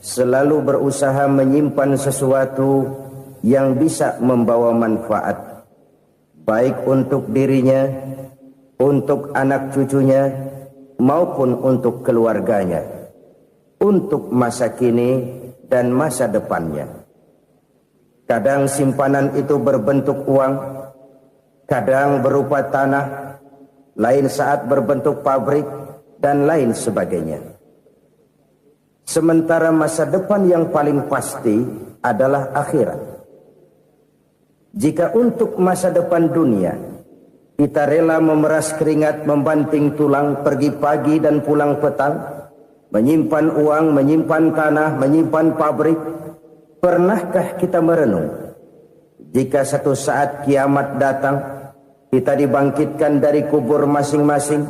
selalu berusaha menyimpan sesuatu yang bisa membawa manfaat, baik untuk dirinya, untuk anak cucunya, maupun untuk keluarganya, untuk masa kini dan masa depannya. Kadang simpanan itu berbentuk uang, kadang berupa tanah, lain saat berbentuk pabrik, dan lain sebagainya. Sementara masa depan yang paling pasti adalah akhirat. Jika untuk masa depan dunia kita rela memeras keringat, membanting tulang, pergi pagi dan pulang petang, menyimpan uang, menyimpan tanah, menyimpan pabrik, pernahkah kita merenung jika satu saat kiamat datang, kita dibangkitkan dari kubur masing-masing,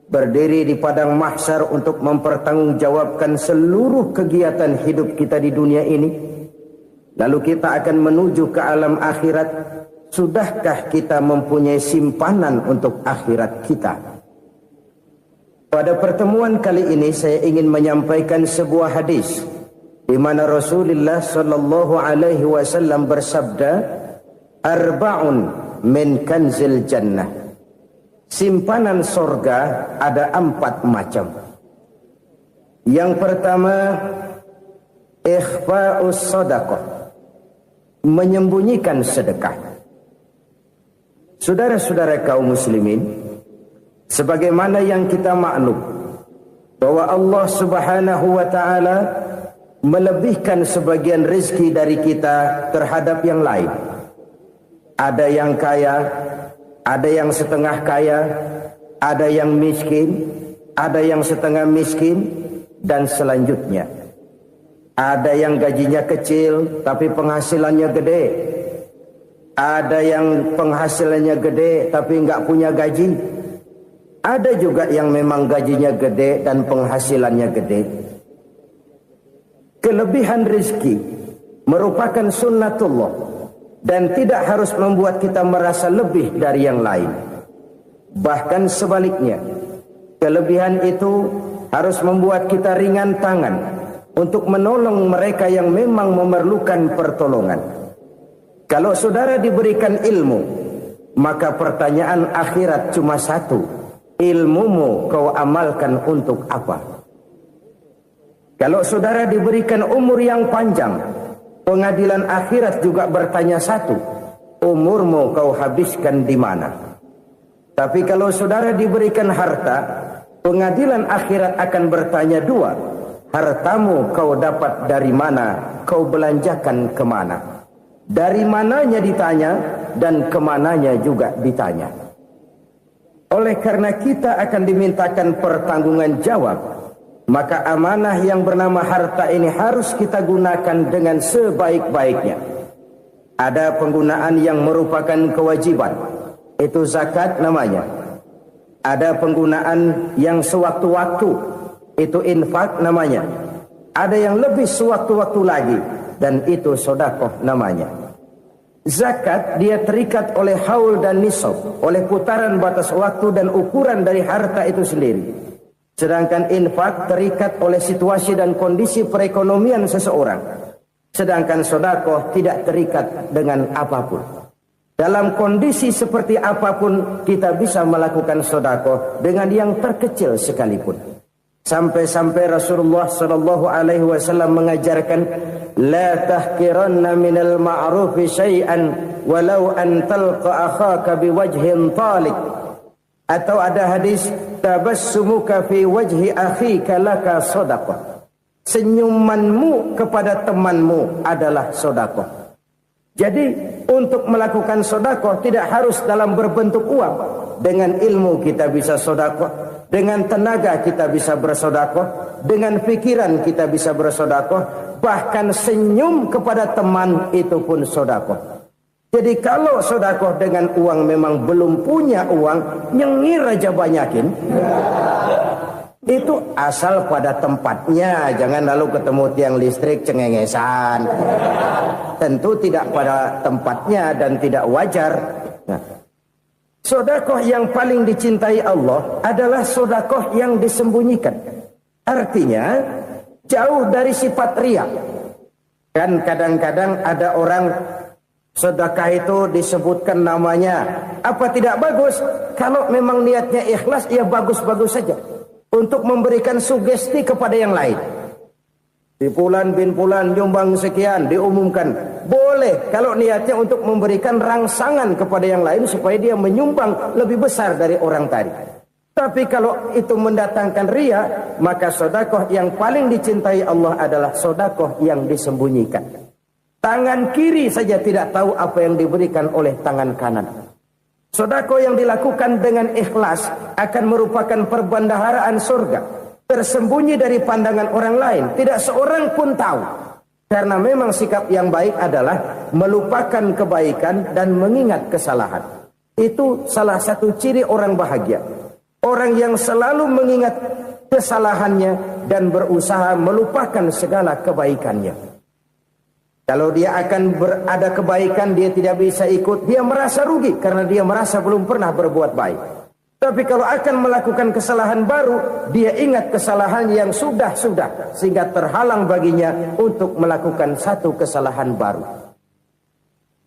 berdiri di padang mahsyar untuk mempertanggungjawabkan seluruh kegiatan hidup kita di dunia ini, lalu kita akan menuju ke alam akhirat. Sudahkah kita mempunyai simpanan untuk akhirat kita? Pada pertemuan kali ini saya ingin menyampaikan sebuah hadis di mana Rasulullah sallallahu alaihi wasallam bersabda, "Arba'un min kanzil jannah." Simpanan sorga ada 4 macam. Yang pertama, ikhfa'us sadaqah, menyembunyikan sedekah. Saudara-saudara kaum muslimin, sebagaimana yang kita maklum bahwa Allah Subhanahu wa taala melebihkan sebagian rezeki dari kita terhadap yang lain. Ada yang kaya, ada yang setengah kaya, ada yang miskin, ada yang setengah miskin, dan selanjutnya. Ada yang gajinya kecil tapi penghasilannya gede. Ada yang penghasilannya gede tapi nggak punya gaji. Ada juga yang memang gajinya gede dan penghasilannya gede. Kelebihan rezeki merupakan sunnatullah dan tidak harus membuat kita merasa lebih dari yang lain. Bahkan sebaliknya, kelebihan itu harus membuat kita ringan tangan untuk menolong mereka yang memang memerlukan pertolongan. Kalau saudara diberikan ilmu, maka pertanyaan akhirat cuma satu: ilmumu kau amalkan untuk apa? Kalau saudara diberikan umur yang panjang, pengadilan akhirat juga bertanya satu: umurmu kau habiskan di mana? Tapi kalau saudara diberikan harta, pengadilan akhirat akan bertanya 2: hartamu kau dapat dari mana? Kau belanjakan kemana? Dari mananya ditanya dan kemananya juga ditanya. Oleh karena kita akan dimintakan pertanggungan jawab, maka amanah yang bernama harta ini harus kita gunakan dengan sebaik-baiknya. Ada penggunaan yang merupakan kewajiban, itu zakat namanya. Ada penggunaan yang sewaktu-waktu, itu infak namanya. Ada yang lebih sewaktu-waktu lagi, dan itu sedekah namanya. Zakat dia terikat oleh haul dan nisab, oleh putaran batas waktu dan ukuran dari harta itu sendiri. Sedangkan infak terikat oleh situasi dan kondisi perekonomian seseorang. Sedangkan sedekah tidak terikat dengan apapun. Dalam kondisi seperti apapun kita bisa melakukan sedekah dengan yang terkecil sekalipun. Sampai-sampai Rasulullah sallallahu alaihi wasallam mengajarkan, la tahqiranna minal ma'rufi syai'an walau an talqa akhaka biwajhin talik. Atau ada hadis, tabassumuka fi wajhi akhika laka shadaqah. Senyumanmu kepada temanmu adalah sedekah. Jadi untuk melakukan sedekah tidak harus dalam berbentuk uang. Dengan ilmu kita bisa sedekah. Dengan tenaga kita bisa bersedekah, dengan pikiran kita bisa bersedekah, bahkan senyum kepada teman itu pun sedekah. Jadi kalau sedekah dengan uang memang belum punya uang, nyengir aja banyakin. Itu asal pada tempatnya, jangan lalu ketemu tiang listrik cengengesan. Tentu tidak pada tempatnya dan tidak wajar. Nah, sedekah yang paling dicintai Allah adalah sedekah yang disembunyikan. Artinya, jauh dari sifat riya. Kan kadang-kadang ada orang sedekah itu disebutkan namanya, apa tidak bagus? Kalau memang niatnya ikhlas, ya bagus-bagus saja. Untuk memberikan sugesti kepada yang lain. Di Fulan bin Fulan nyumbang sekian, diumumkan. Boleh kalau niatnya untuk memberikan rangsangan kepada yang lain supaya dia menyumbang lebih besar dari orang tadi. Tapi kalau itu mendatangkan riya, maka sedekah yang paling dicintai Allah adalah sedekah yang disembunyikan. Tangan kiri saja tidak tahu apa yang diberikan oleh tangan kanan. Sedekah yang dilakukan dengan ikhlas akan merupakan perbendaharaan surga, tersembunyi dari pandangan orang lain, tidak seorang pun tahu. Karena memang sikap yang baik adalah melupakan kebaikan dan mengingat kesalahan. Itu salah satu ciri orang bahagia. Orang yang selalu mengingat kesalahannya dan berusaha melupakan segala kebaikannya. Kalau dia akan berada kebaikan, dia tidak bisa ikut, dia merasa rugi karena dia merasa belum pernah berbuat baik. Tapi kalau akan melakukan kesalahan baru, dia ingat kesalahan yang sudah-sudah, sehingga terhalang baginya untuk melakukan satu kesalahan baru.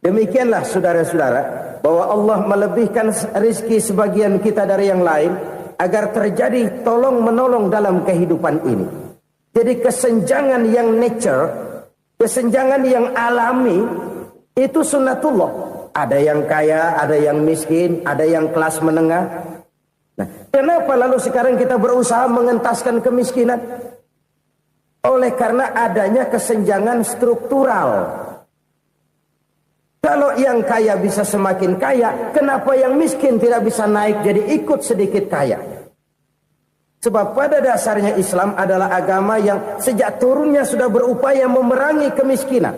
Demikianlah saudara-saudara, bahwa Allah melebihkan rizki sebagian kita dari yang lain, agar terjadi tolong-menolong dalam kehidupan ini. Jadi kesenjangan yang nature, kesenjangan yang alami, itu sunnatullah. Ada yang kaya, ada yang miskin, ada yang kelas menengah. Nah, kenapa lalu sekarang kita berusaha mengentaskan kemiskinan? Oleh karena adanya kesenjangan struktural. Kalau yang kaya bisa semakin kaya, kenapa yang miskin tidak bisa naik jadi ikut sedikit kaya? Sebab pada dasarnya Islam adalah agama yang sejak turunnya sudah berupaya memerangi kemiskinan.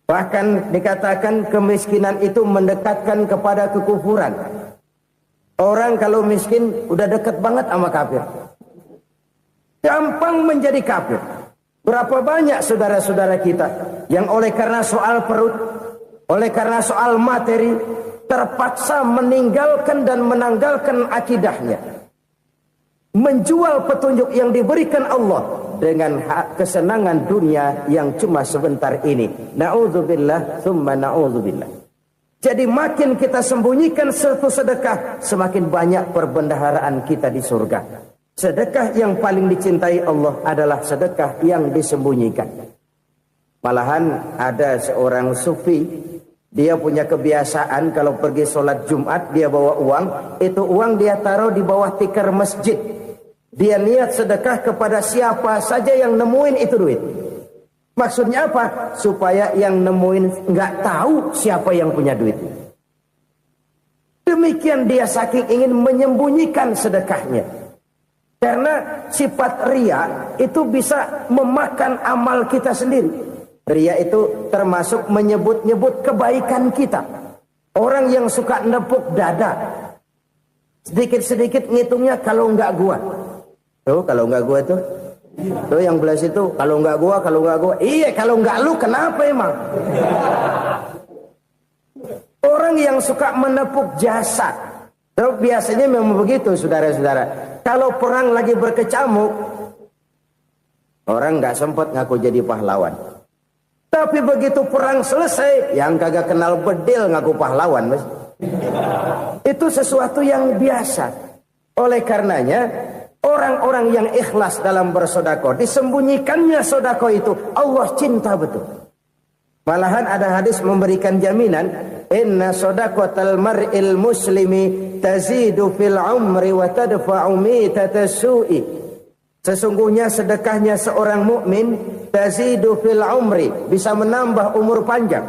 Bahkan dikatakan kemiskinan itu mendekatkan kepada kekufuran. Orang kalau miskin udah dekat banget sama kafir. Gampang menjadi kafir. Berapa banyak saudara-saudara kita yang oleh karena soal perut, oleh karena soal materi, terpaksa meninggalkan dan menanggalkan akidahnya. Menjual petunjuk yang diberikan Allah dengan kesenangan dunia yang cuma sebentar ini. Na'udzubillah, thumma na'udzubillah. Jadi makin kita sembunyikan satu sedekah, semakin banyak perbendaharaan kita di surga. Sedekah yang paling dicintai Allah adalah sedekah yang disembunyikan. Malahan ada seorang sufi, dia punya kebiasaan kalau pergi sholat Jumat dia bawa uang, itu uang dia taruh di bawah tikar masjid. Dia niat sedekah kepada siapa saja yang nemuin itu duit. Maksudnya apa? Supaya yang nemuin nggak tahu siapa yang punya duit. Demikian dia saking ingin menyembunyikan sedekahnya. Karena sifat riya itu bisa memakan amal kita sendiri. Riya itu termasuk menyebut-nyebut kebaikan kita. Orang yang suka nepuk dada, sedikit-sedikit ngitungnya kalau nggak gua. Tuh kalau nggak gua tuh yang belah situ kalau nggak gua. Iya kalau nggak lu kenapa emang? Orang yang suka menepuk jasad. Tuh biasanya memang begitu saudara-saudara. Kalau perang lagi berkecamuk, orang nggak sempat ngaku jadi pahlawan. Tapi begitu perang selesai, yang kagak kenal bedil ngaku pahlawan, mas. Itu sesuatu yang biasa. Oleh karenanya, orang-orang yang ikhlas dalam bersedekah, disembunyikannya sedekah itu, Allah cinta betul. Malahan ada hadis memberikan jaminan, inna sedaqatal mar'il muslimi tazidu fil umri wa tadfa'u mitatas su'i. Sesungguhnya sedekahnya seorang mukmin tazidu fil umri, bisa menambah umur panjang.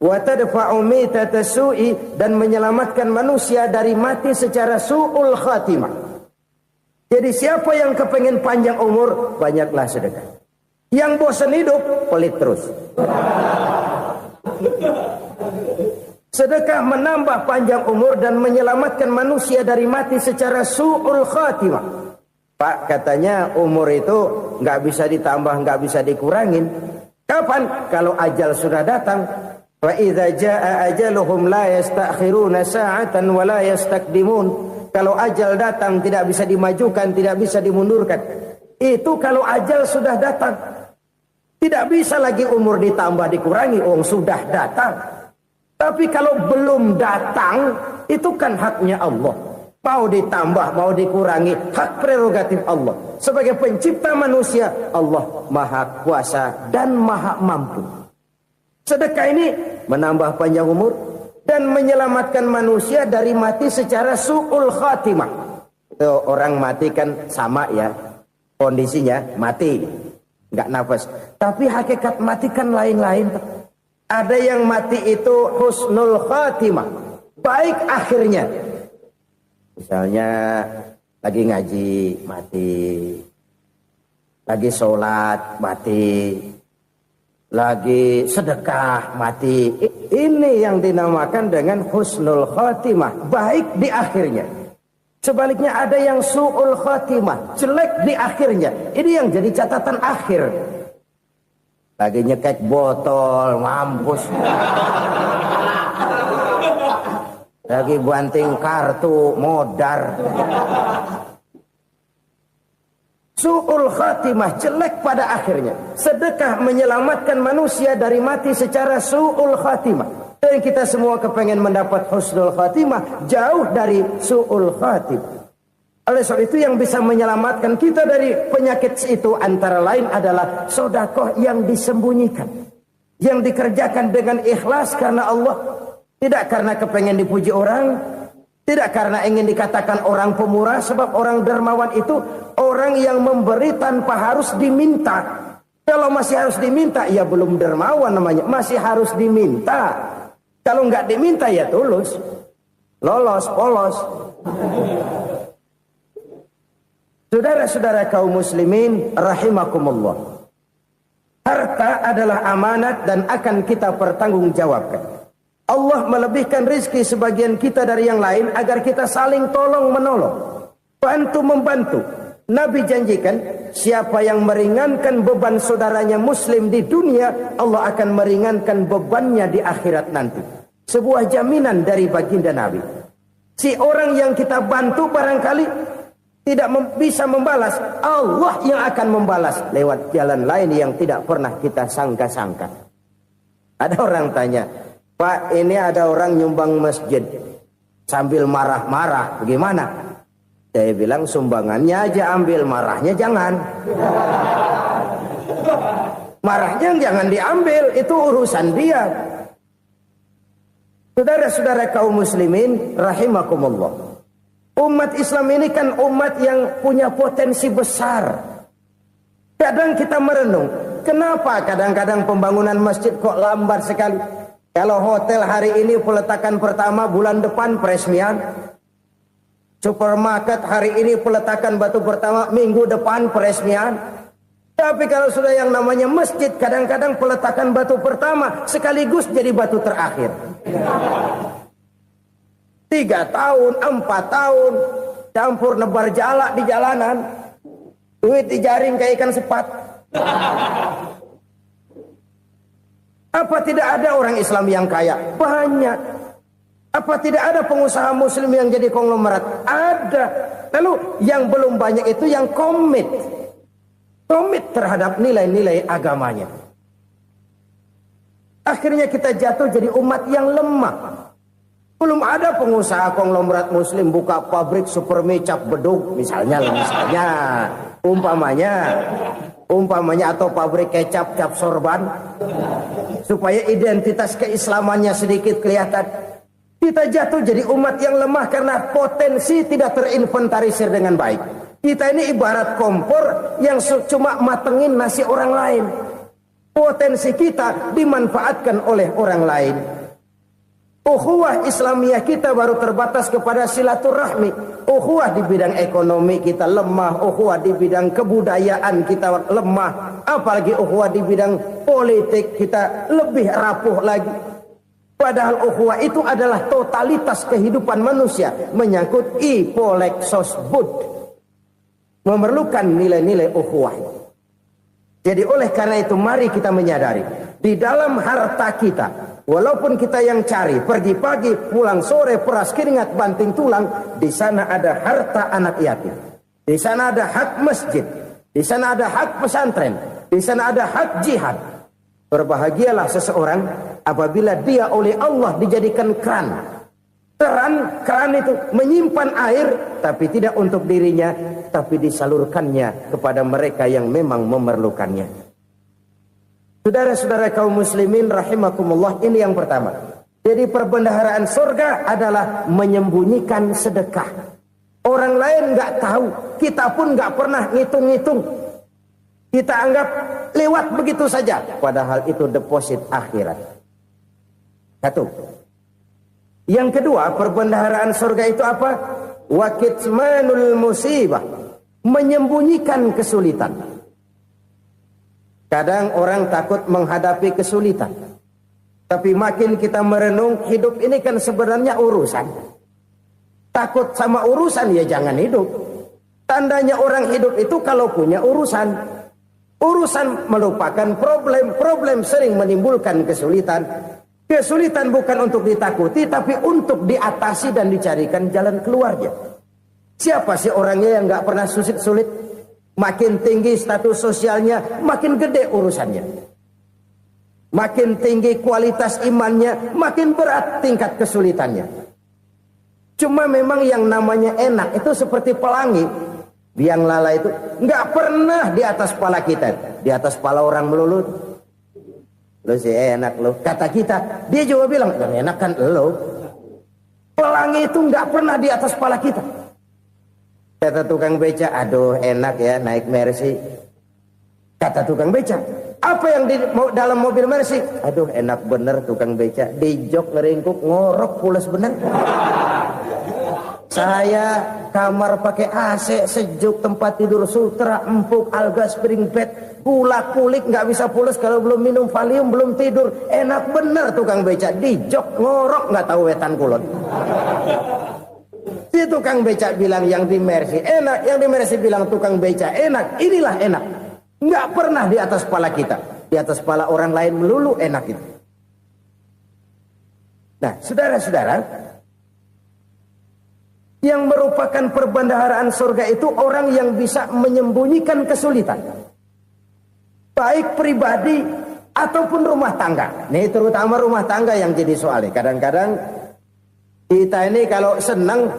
Wa tadfa'u mitatas su'i, dan menyelamatkan manusia dari mati secara su'ul khatimah. Jadi siapa yang kepengen panjang umur, banyaklah sedekah. Yang bosan hidup, pelit terus. Sedekah menambah panjang umur dan menyelamatkan manusia dari mati secara su'ul khatimah. Pak, katanya umur itu nggak bisa ditambah, nggak bisa dikurangin. Kapan? Kalau ajal sudah datang. Wa idza jaa ajaluhum la yastakhiruna sa'atan wa la yastakdimun. Kalau ajal datang tidak bisa dimajukan, tidak bisa dimundurkan. Itu kalau ajal sudah datang. Tidak bisa lagi umur ditambah dikurangi, sudah datang. Tapi kalau belum datang, itu kan haknya Allah. Mau ditambah, mau dikurangi, hak prerogatif Allah. Sebagai pencipta manusia, Allah Maha Kuasa dan Maha Mampu. Sedekah ini menambah panjang umur dan menyelamatkan manusia dari mati secara su'ul khatimah. Itu orang mati kan sama ya, kondisinya mati, nggak nafas. Tapi hakikat mati kan lain-lain. Ada yang mati itu husnul khatimah, baik akhirnya. Misalnya lagi ngaji mati, lagi sholat mati, lagi sedekah mati. Ini yang dinamakan dengan husnul khatimah, baik di akhirnya. Sebaliknya ada yang su'ul khatimah, jelek di akhirnya. Ini yang jadi catatan akhir. Lagi nyekek botol, mampus. Lagi banting kartu, modar. Su'ul khatimah, jelek pada akhirnya. Sedekah menyelamatkan manusia dari mati secara su'ul khatimah. Dan kita semua kepengen mendapat husnul khatimah, jauh dari su'ul khatimah. Oleh sebab itu yang bisa menyelamatkan kita dari penyakit itu antara lain adalah sedekah yang disembunyikan. Yang dikerjakan dengan ikhlas karena Allah. Tidak karena kepengen dipuji orang, tidak karena ingin dikatakan orang pemurah, sebab orang dermawan itu orang yang memberi tanpa harus diminta. Kalau masih harus diminta, ya belum dermawan namanya, masih harus diminta. Kalau nggak diminta ya tulus, lolos, polos. Saudara-saudara kaum muslimin rahimakumullah. Harta adalah amanat dan akan kita pertanggungjawabkan. Allah melebihkan rizki sebagian kita dari yang lain agar kita saling tolong menolong, bantu membantu. Nabi janjikan siapa yang meringankan beban saudaranya muslim di dunia, Allah akan meringankan bebannya di akhirat nanti. Sebuah jaminan dari baginda Nabi. Si orang yang kita bantu barangkali tidak bisa membalas, Allah yang akan membalas lewat jalan lain yang tidak pernah kita sangka-sangka. Ada orang tanya, Pak, ini ada orang nyumbang masjid sambil marah-marah, bagaimana? Saya bilang sumbangannya aja ambil, marahnya jangan. Marahnya jangan diambil, itu urusan dia. Saudara-saudara kaum muslimin rahimakumullah. Umat Islam ini kan umat yang punya potensi besar. Kadang kita merenung, kenapa kadang-kadang pembangunan masjid kok lambat sekali? Kalau hotel hari ini peletakan pertama, bulan depan peresmian. Supermarket hari ini peletakan batu pertama, minggu depan peresmian. Tapi kalau sudah yang namanya masjid, kadang-kadang peletakan batu pertama sekaligus jadi batu terakhir. 3 tahun, 4 tahun, campur nebar jalak di jalanan, duit dijaring kayak ikan sepat. Apa tidak ada orang Islam yang kaya? Banyak. Apa tidak ada pengusaha muslim yang jadi konglomerat? Ada. Lalu yang belum banyak itu yang komit terhadap nilai-nilai agamanya. Akhirnya kita jatuh jadi umat yang lemah. Belum ada pengusaha konglomerat muslim buka pabrik supermi cap beduk misalnya umpamanya atau pabrik kecap cap sorban supaya identitas keislamannya sedikit kelihatan. Kita jatuh jadi umat yang lemah karena potensi tidak terinventarisir dengan baik. Kita ini ibarat kompor yang cuma matengin nasi orang lain. Potensi kita dimanfaatkan oleh orang lain. Ukhuwah Islamiyah kita baru terbatas kepada silaturahmi. Ukhuwah di bidang ekonomi kita lemah, ukhuwah di bidang kebudayaan kita lemah, apalagi ukhuwah di bidang politik kita lebih rapuh lagi. Padahal ukhuwah itu adalah totalitas kehidupan manusia, menyangkut ipolexosbud, memerlukan nilai-nilai ukhuwah. Jadi oleh karena itu mari kita menyadari di dalam harta kita, walaupun kita yang cari, pergi pagi, pulang sore, peras keringat, banting tulang, di sana ada harta anak yatim. Di sana ada hak masjid. Di sana ada hak pesantren, di sana ada hak jihad. Berbahagialah seseorang apabila dia oleh Allah dijadikan keran. Keran itu menyimpan air, tapi tidak untuk dirinya, tapi disalurkannya kepada mereka yang memang memerlukannya. Saudara-saudara kaum muslimin rahimakumullah, ini yang pertama. Jadi perbendaharaan surga adalah menyembunyikan sedekah. Orang lain nggak tahu, kita pun nggak pernah ngitung-ngitung. Kita anggap lewat begitu saja, padahal itu deposit akhirat. Satu. Yang kedua, perbendaharaan surga itu apa? Wa kitmanul musibah, menyembunyikan kesulitan. Kadang orang takut menghadapi kesulitan. Tapi makin kita merenung, hidup ini kan sebenarnya urusan. Takut sama urusan, ya jangan hidup. Tandanya orang hidup itu kalau punya urusan. Urusan melupakan problem. Problem sering menimbulkan kesulitan. Kesulitan bukan untuk ditakuti, tapi untuk diatasi dan dicarikan jalan keluarnya. Siapa sih orangnya yang nggak pernah sulit-sulit? Makin tinggi status sosialnya, makin gede urusannya. Makin tinggi kualitas imannya, makin berat tingkat kesulitannya. Cuma memang yang namanya enak itu seperti pelangi. Biang lala itu nggak pernah di atas kepala kita, di atas kepala orang melulu. Lo sih enak lo, kata kita. Dia juga bilang, yang enak kan lo. Pelangi itu nggak pernah di atas kepala kita. Kata tukang beca, aduh enak ya naik Mercy. Kata tukang beca, apa yang di dalam mobil Mercy? Aduh enak bener tukang beca. Di jok ngeringkuk, ngorok pulas bener. Saya kamar pakai AC, sejuk, tempat tidur sutra, empuk, alga, spring bed, kulak kulik, nggak bisa pulas kalau belum minum Valium, belum tidur. Enak bener tukang beca, di jok ngorok nggak tahu wetan kulon. Si tukang beca bilang yang di Mercy enak, yang di Mercy bilang tukang beca enak. Inilah enak, nggak pernah di atas kepala kita, di atas kepala orang lain melulu enak itu. Nah, saudara-saudara, yang merupakan perbendaharaan surga itu orang yang bisa menyembunyikan kesulitan. Baik pribadi ataupun rumah tangga. Nih terutama rumah tangga yang jadi soalnya. Kadang-kadang kita ini kalau senang,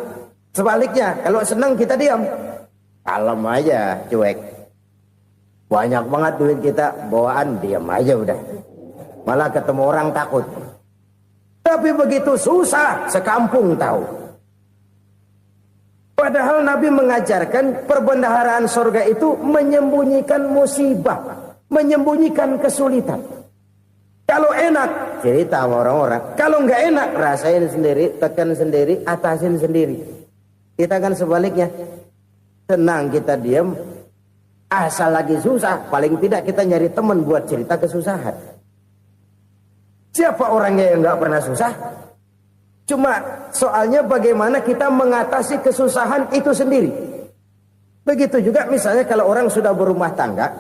sebaliknya. Kalau senang kita diam. Kalem aja, cuek. Banyak banget duit kita, bawaan diam aja udah. Malah ketemu orang takut. Tapi begitu susah, sekampung tahu. Padahal Nabi mengajarkan perbendaharaan surga itu menyembunyikan musibah, menyembunyikan kesulitan. Kalau enak, cerita sama orang-orang. Kalau nggak enak, rasain sendiri, tekan sendiri, atasin sendiri. Kita kan sebaliknya. Tenang kita diam, asal lagi susah, paling tidak kita nyari teman buat cerita kesusahan. Siapa orangnya yang nggak pernah susah? Cuma soalnya bagaimana kita mengatasi kesusahan itu sendiri. Begitu juga misalnya kalau orang sudah berumah tangga,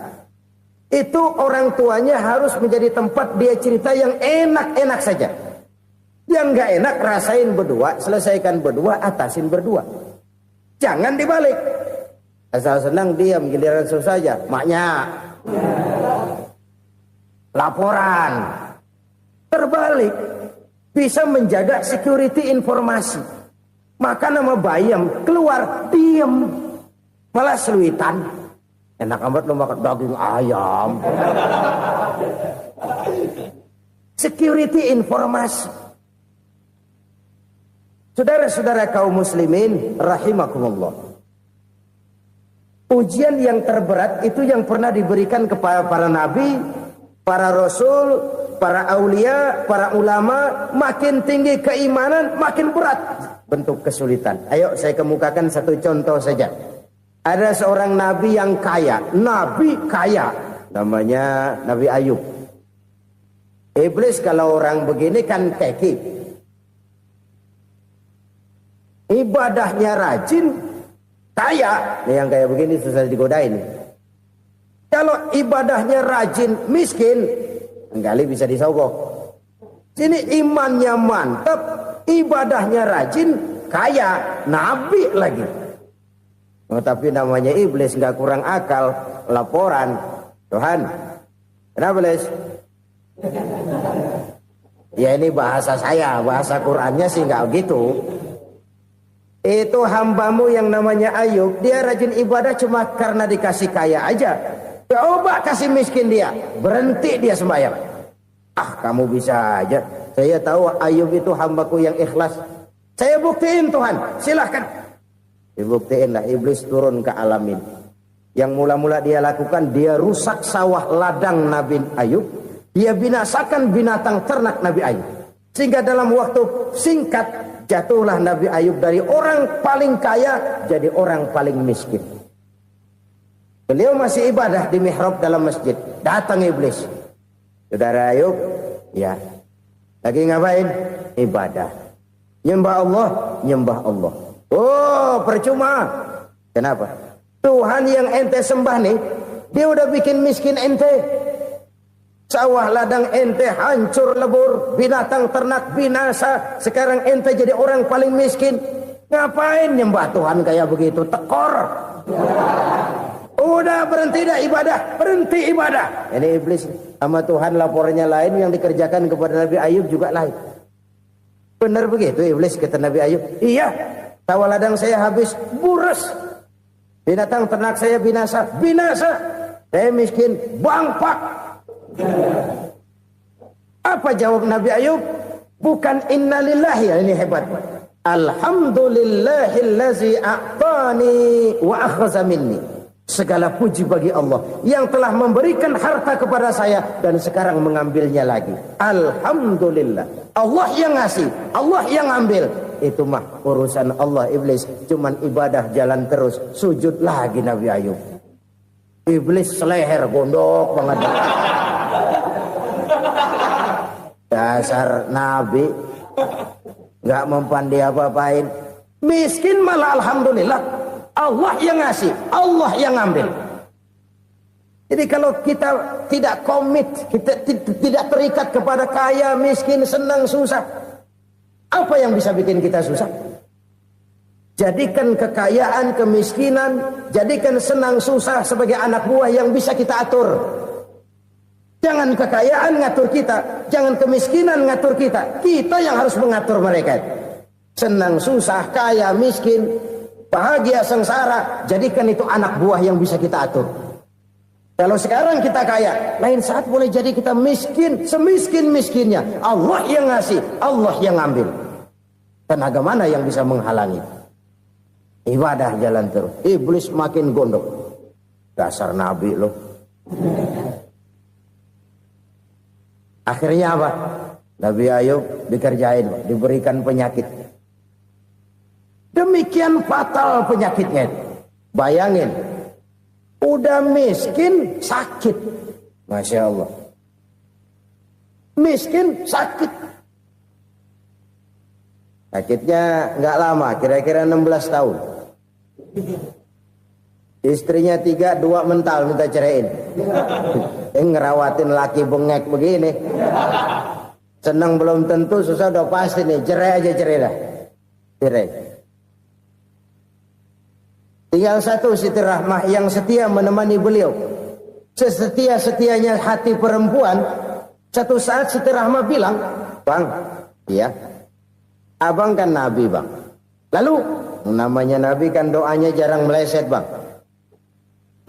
itu orang tuanya harus menjadi tempat dia cerita yang enak-enak saja. Yang nggak enak rasain berdua, selesaikan berdua, atasin berdua. Jangan dibalik. Asal senang diam, giliran susah saja. Maknya laporan. Terbalik. Bisa menjaga security informasi. Maka nama bayam keluar diam, malah seluitan. Enak amat lo makan daging ayam. Security informasi. Saudara-saudara kaum muslimin rahimakumullah. Ujian yang terberat itu yang pernah diberikan kepada para nabi, para rasul, para aulia, para ulama. Makin tinggi keimanan, makin berat bentuk kesulitan. Ayo saya kemukakan satu contoh saja. Ada seorang nabi yang kaya, nabi kaya, namanya Nabi Ayub. Iblis kalau orang begini kan keki, ibadahnya rajin, kaya. Nih yang kayak begini susah digodain. Kalau ibadahnya rajin, miskin, kali bisa disogok. Sini imannya mantap, ibadahnya rajin, kaya, nabi lagi. Tapi namanya iblis, nggak kurang akal. Laporan, Tuhan, kenapa Les? Ya ini bahasa saya, bahasa Qur'annya sih nggak gitu. Itu hambamu yang namanya Ayub, dia rajin ibadah cuma karena dikasih kaya aja. Coba kasih miskin dia, berhenti dia sembahyang. Ah, kamu bisa aja. Saya tahu Ayub itu hambaku yang ikhlas. Saya buktiin Tuhan, silahkan. Dibuktiin lah, iblis turun ke alam ini. Yang mula-mula dia lakukan, dia rusak sawah ladang Nabi Ayub. Dia binasakan binatang ternak Nabi Ayub. Sehingga dalam waktu singkat, jatuhlah Nabi Ayub dari orang paling kaya, jadi orang paling miskin. Beliau masih ibadah di mihrab dalam masjid. Datang iblis. Saudara Ayub, ya. Lagi ngapain? Ibadah. Nyembah Allah, nyembah Allah. Oh, percuma. Kenapa? Tuhan yang ente sembah nih, dia udah bikin miskin ente. Sawah ladang ente hancur lebur, binatang ternak binasa. Sekarang ente jadi orang paling miskin. Ngapain nyembah Tuhan kayak begitu? Tekor. Udah berhenti dah ibadah, berhenti ibadah. Ini iblis sama Tuhan laporannya lain, yang dikerjakan kepada Nabi Ayub juga lain. Benar begitu iblis, kata Nabi Ayub. Iya, sawah ladang saya habis, buras. Binatang ternak saya binasa, binasa. Saya miskin, bangpak. Apa jawab Nabi Ayub? Bukan innalillahi, ya ini hebat. Alhamdulillahillazi a'tani wa akhza minni. Segala puji bagi Allah yang telah memberikan harta kepada saya dan sekarang mengambilnya lagi. Alhamdulillah. Allah yang ngasih, Allah yang ambil. Itu mah urusan Allah. Iblis cuman ibadah jalan terus, sujud lagi Nabi Ayub. Iblis seleher gondok banget. Dasar Nabi nggak mempan dia apa-apain. Miskin malah alhamdulillah. Allah yang ngasih, Allah yang ambil. Jadi kalau kita tidak komit, kita tidak terikat kepada kaya, miskin, senang, susah, apa yang bisa bikin kita susah? Jadikan kekayaan, kemiskinan, jadikan senang, susah sebagai anak buah yang bisa kita atur. Jangan kekayaan ngatur kita, jangan kemiskinan ngatur kita. Kita yang harus mengatur mereka. Senang, susah, kaya, miskin, bahagia, sengsara, jadikan itu anak buah yang bisa kita atur. Kalau sekarang kita kaya, lain saat boleh jadi kita miskin, semiskin-miskinnya. Allah yang ngasih, Allah yang ambil. Tenaga mana yang bisa menghalangi? Ibadah jalan terus. Iblis makin gondok. Dasar Nabi loh. Akhirnya apa? Nabi Ayub dikerjain, diberikan penyakit. Demikian fatal penyakitnya. Bayangin, udah miskin sakit. Masya Allah. Miskin sakit. Sakitnya nggak lama, kira-kira 16 tahun. Istrinya 3, 2 mental minta ceraiin. Ngerawatin laki bengek begini. Senang belum tentu, susah udah pasti nih. Cerai aja, cerai dah. Cerai. Tinggal satu Siti Rahmah yang setia menemani beliau. Sesetia-setianya hati perempuan. Satu saat Siti Rahmah bilang, "Bang, iya, abang kan Nabi, Bang. Lalu, namanya Nabi kan doanya jarang meleset, Bang.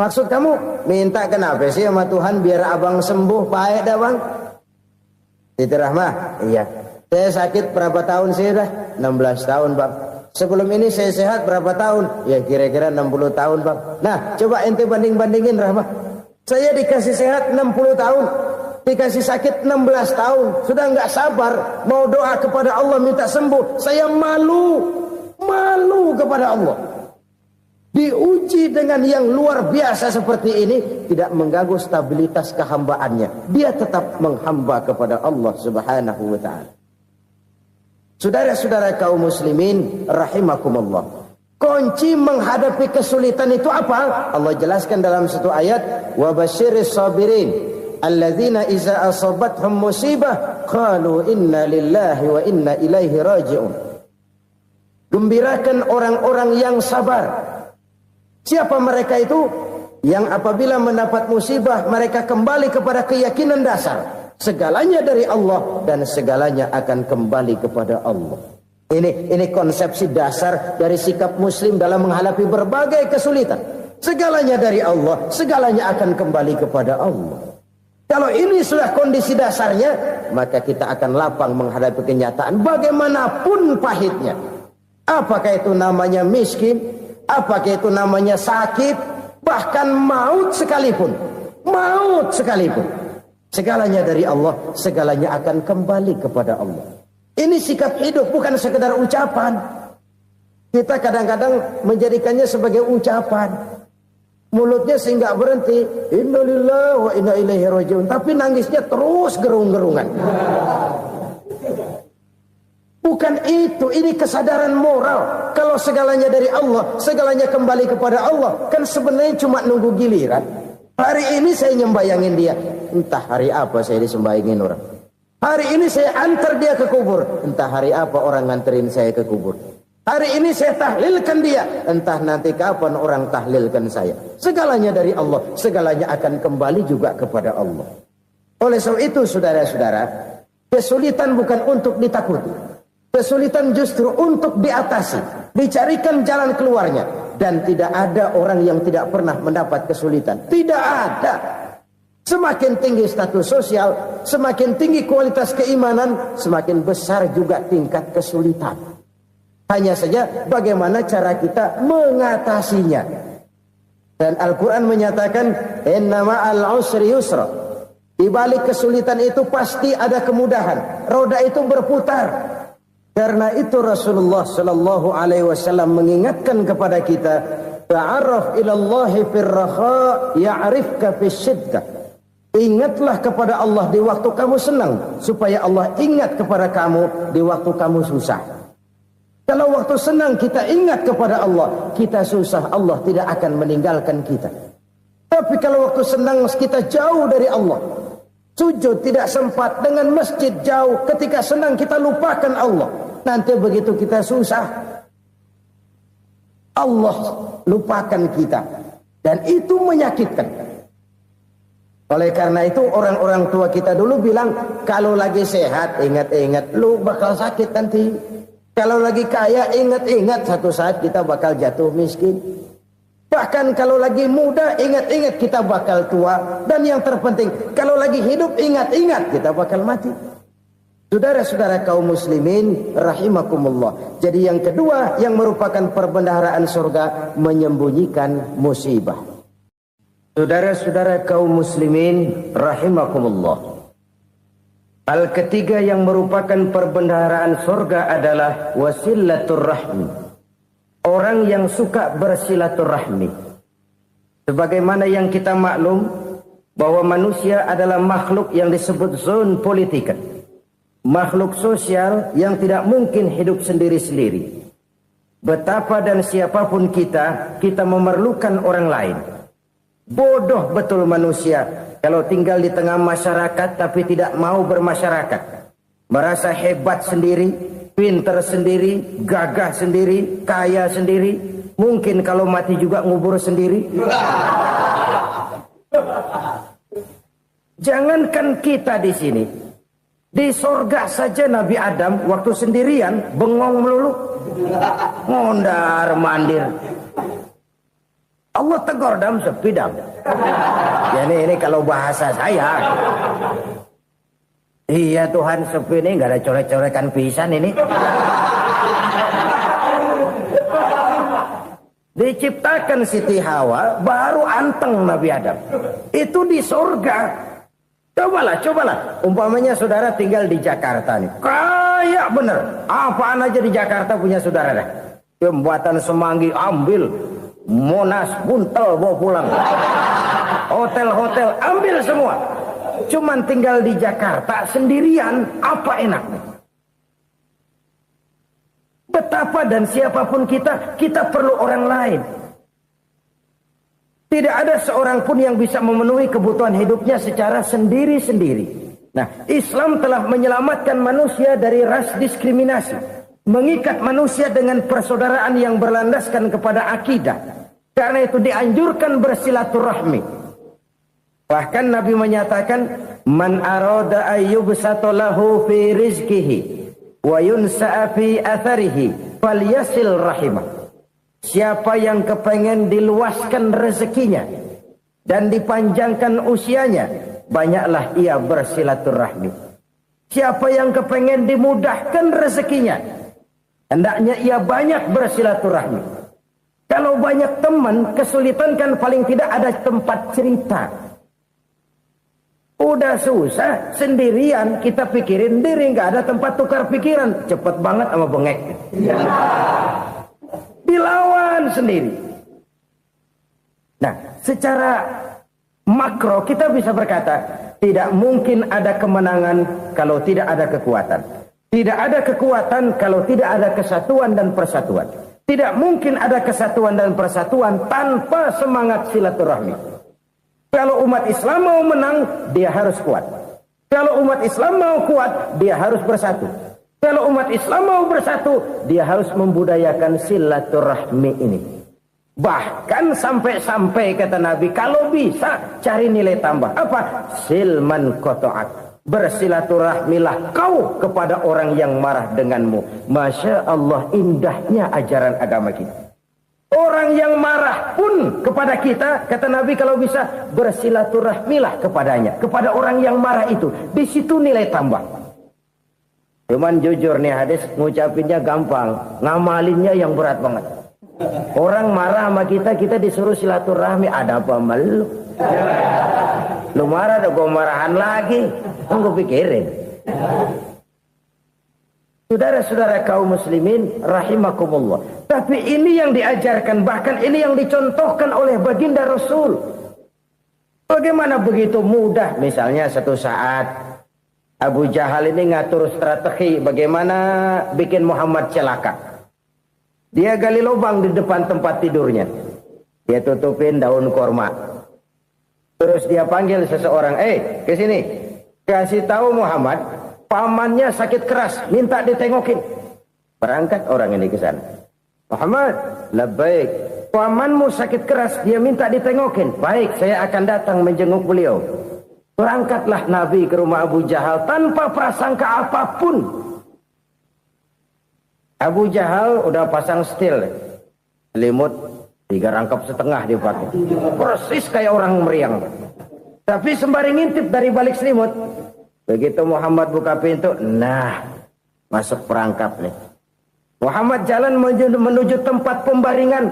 Maksud kamu minta kenapa sih sama Tuhan biar abang sembuh, baik dah, Bang?" Siti Rahmah, iya. Saya sakit berapa tahun sih dah? 16 tahun, Bang. Sebelum ini saya sehat berapa tahun? Ya kira-kira 60 tahun, Bang. Nah, coba ente banding-bandingin, Rahmah. Saya dikasih sehat 60 tahun. Dikasih sakit 16 tahun. Sudah nggak sabar mau doa kepada Allah minta sembuh. Saya malu kepada Allah. Diuji dengan yang luar biasa seperti ini, tidak mengganggu stabilitas kehambaannya. Dia tetap menghamba kepada Allah Subhanahu wa ta'ala. Saudara-saudara kaum muslimin rahimakumullah. Kunci menghadapi kesulitan itu apa? Allah jelaskan dalam satu ayat, wa basyiris sabirin alladzina iza asabathum musibah qalu inna lillahi wa inna ilaihi raji'un. Gembirakan orang-orang yang sabar Siapa mereka itu? Yang apabila mendapat musibah mereka kembali kepada keyakinan dasar, segalanya dari Allah dan segalanya akan kembali kepada Allah. Ini konsepsi dasar dari sikap muslim dalam menghadapi berbagai kesulitan. Segalanya dari Allah, segalanya akan kembali kepada Allah. Kalau ini sudah kondisi dasarnya, maka kita akan lapang menghadapi kenyataan bagaimanapun pahitnya. Apakah itu namanya miskin, apakah itu namanya sakit, bahkan maut sekalipun. Maut sekalipun. Segalanya dari Allah, segalanya akan kembali kepada Allah. Ini sikap hidup, bukan sekedar ucapan. Kita kadang-kadang menjadikannya sebagai ucapan. Mulutnya sehingga berhenti, innalillahi wa inna ilaihi rajiun, tapi nangisnya terus gerung-gerungan. Bukan itu, ini kesadaran moral. Kalau segalanya dari Allah, segalanya kembali kepada Allah, kan sebenarnya cuma nunggu giliran. Hari ini saya nyembayangin dia, entah hari apa saya disembayangin orang. Hari ini saya antar dia ke kubur, entah hari apa orang nganterin saya ke kubur. Hari ini saya tahlilkan dia, entah nanti kapan orang tahlilkan saya. Segalanya dari Allah, segalanya akan kembali juga kepada Allah. Oleh sebab itu saudara-saudara, kesulitan bukan untuk ditakuti. Kesulitan justru untuk diatasi, dicarikan jalan keluarnya. Dan tidak ada orang yang tidak pernah mendapat kesulitan. Tidak ada. Semakin tinggi status sosial, semakin tinggi kualitas keimanan, semakin besar juga tingkat kesulitan. Hanya saja bagaimana cara kita mengatasinya. Dan Al-Quran menyatakan, inna ma'al usri yusra. Di balik kesulitan itu pasti ada kemudahan. Roda itu berputar. Karena itu Rasulullah sallallahu alaihi wasallam mengingatkan kepada kita, ta'arraf ilallahi fir raha ya'rifka fis syiddah. Ingatlah kepada Allah di waktu kamu senang, supaya Allah ingat kepada kamu di waktu kamu susah. Kalau waktu senang kita ingat kepada Allah, kita susah, Allah tidak akan meninggalkan kita. Tapi kalau waktu senang kita jauh dari Allah, sujud tidak sempat, dengan masjid jauh, ketika senang kita lupakan Allah. Nanti begitu kita susah, Allah lupakan kita. Dan itu menyakitkan. Oleh karena itu orang-orang tua kita dulu bilang, kalau lagi sehat ingat-ingat lu bakal sakit nanti. Kalau lagi kaya ingat-ingat satu saat kita bakal jatuh miskin. Bahkan kalau lagi muda ingat-ingat kita bakal tua. Dan yang terpenting kalau lagi hidup ingat-ingat kita bakal mati. Saudara-saudara kaum muslimin rahimakumullah. Jadi yang kedua yang merupakan perbendaharaan surga, menyembunyikan musibah. Saudara-saudara kaum muslimin rahimakumullah. Hal ketiga yang merupakan perbendaharaan surga adalah wasilatur rahmi. Orang yang suka bersilaturahmi. Sebagaimana yang kita maklum bahwa manusia adalah makhluk yang disebut zon politika. Makhluk sosial yang tidak mungkin hidup sendiri-sendiri. Betapa dan siapapun kita memerlukan orang lain. Bodoh betul manusia kalau tinggal di tengah masyarakat tapi tidak mau bermasyarakat. Merasa hebat sendiri, pintar sendiri, gagah sendiri, kaya sendiri. Mungkin kalau mati juga ngubur sendiri. Jangankan kita di sini, di sorga saja Nabi Adam waktu sendirian bengong melulu, ngondar mandir. Allah tegur dam sepi dam. Ya ini kalau bahasa saya. Iya Tuhan sepi ini nggak ada coret-coretan pisan ini. Diciptakan Siti Hawa baru anteng Nabi Adam. Itu di surga. Cobalah. Umpamanya saudara tinggal di Jakarta nih. Kayak bener. Apaan aja di Jakarta punya saudara dah. Jembatan Semanggi ambil. Monas buntel bawa pulang. Hotel-hotel ambil semua. Cuman tinggal di Jakarta sendirian, apa enaknya? Betapa dan siapapun kita perlu orang lain. Tidak ada seorang pun yang bisa memenuhi kebutuhan hidupnya secara sendiri-sendiri. Nah, Islam telah menyelamatkan manusia dari ras diskriminasi. Mengikat manusia dengan persaudaraan yang berlandaskan kepada akidah. Karena itu dianjurkan bersilaturahmi. Bahkan Nabi menyatakan, man arada ayyubsata lahu fi rizqihi wa yunsa'a fi atharihi falyasil rahimah. Siapa yang kepengen diluaskan rezekinya dan dipanjangkan usianya, banyaklah ia bersilaturahmi. Siapa yang kepengen dimudahkan rezekinya, hendaknya ia banyak bersilaturahmi. Kalau banyak teman, kesulitan kan paling tidak ada tempat cerita. Udah susah, sendirian kita pikirin diri, nggak ada tempat tukar pikiran. Cepet banget sama bengek. Dilawan sendiri. Nah, secara makro kita bisa berkata, tidak mungkin ada kemenangan kalau tidak ada kekuatan. Tidak ada kekuatan kalau tidak ada kesatuan dan persatuan. Tidak mungkin ada kesatuan dan persatuan tanpa semangat silaturahmi. Kalau umat Islam mau menang, dia harus kuat. Kalau umat Islam mau kuat, dia harus bersatu. Kalau umat Islam mau bersatu, dia harus membudayakan silaturahmi ini. Bahkan sampai-sampai kata Nabi, kalau bisa cari nilai tambah. Apa? Silman qata'ak. Bersilaturahmilah kau kepada orang yang marah denganmu. Masya Allah, indahnya ajaran agama kita. Orang yang marah pun kepada kita, kata Nabi, kalau bisa bersilaturahmilah kepadanya. Kepada orang yang marah itu. Di situ nilai tambah. Cuman jujur nih hadis, ngucapinnya gampang, ngamalinnya yang berat banget. Orang marah sama kita, kita disuruh silaturahmi. Ada apa malu? Lu marah, ada gue marahan lagi. Gue pikirin. Saudara-saudara kaum muslimin rahimakumullah. Tapi ini yang diajarkan, bahkan ini yang dicontohkan oleh baginda Rasul. Bagaimana begitu mudah, misalnya satu saat Abu Jahal ini ngatur strategi bagaimana bikin Muhammad celaka. Dia gali lubang di depan tempat tidurnya. Dia tutupin daun korma. Terus dia panggil seseorang, ke sini. Kasih tahu Muhammad, pamannya sakit keras, minta ditengokin. Berangkat orang ini ke sana. Muhammad, labbaik. Pamanmu sakit keras, dia minta ditengokin. Baik, saya akan datang menjenguk beliau. Berangkatlah Nabi ke rumah Abu Jahal tanpa prasangka apapun. Abu Jahal udah pasang stil, selimut 3 rangkap setengah dipakai, persis kayak orang meriang. Tapi sembari ngintip dari balik selimut, begitu Muhammad buka pintu, nah masuk perangkap nih. Muhammad jalan menuju tempat pembaringan.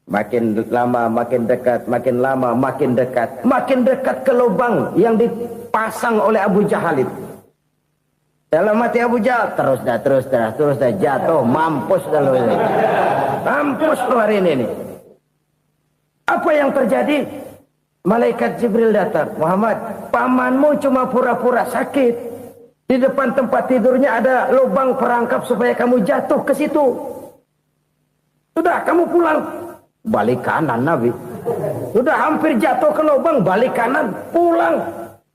Makin lama makin dekat, makin lama makin dekat, makin dekat ke lubang yang dipasang oleh Abu Jahal itu. Dalam hati Abu Jahal, terus dah jatuh, mampus dah lu ini. Mampus lu hari ini nih. Apa yang terjadi? Malaikat Jibril datang. Muhammad, pamanmu cuma pura-pura sakit. Di depan tempat tidurnya ada lubang perangkap supaya kamu jatuh ke situ. Sudah, kamu pulang. Balik kanan Nabi. Sudah hampir jatuh ke lubang, balik kanan, pulang.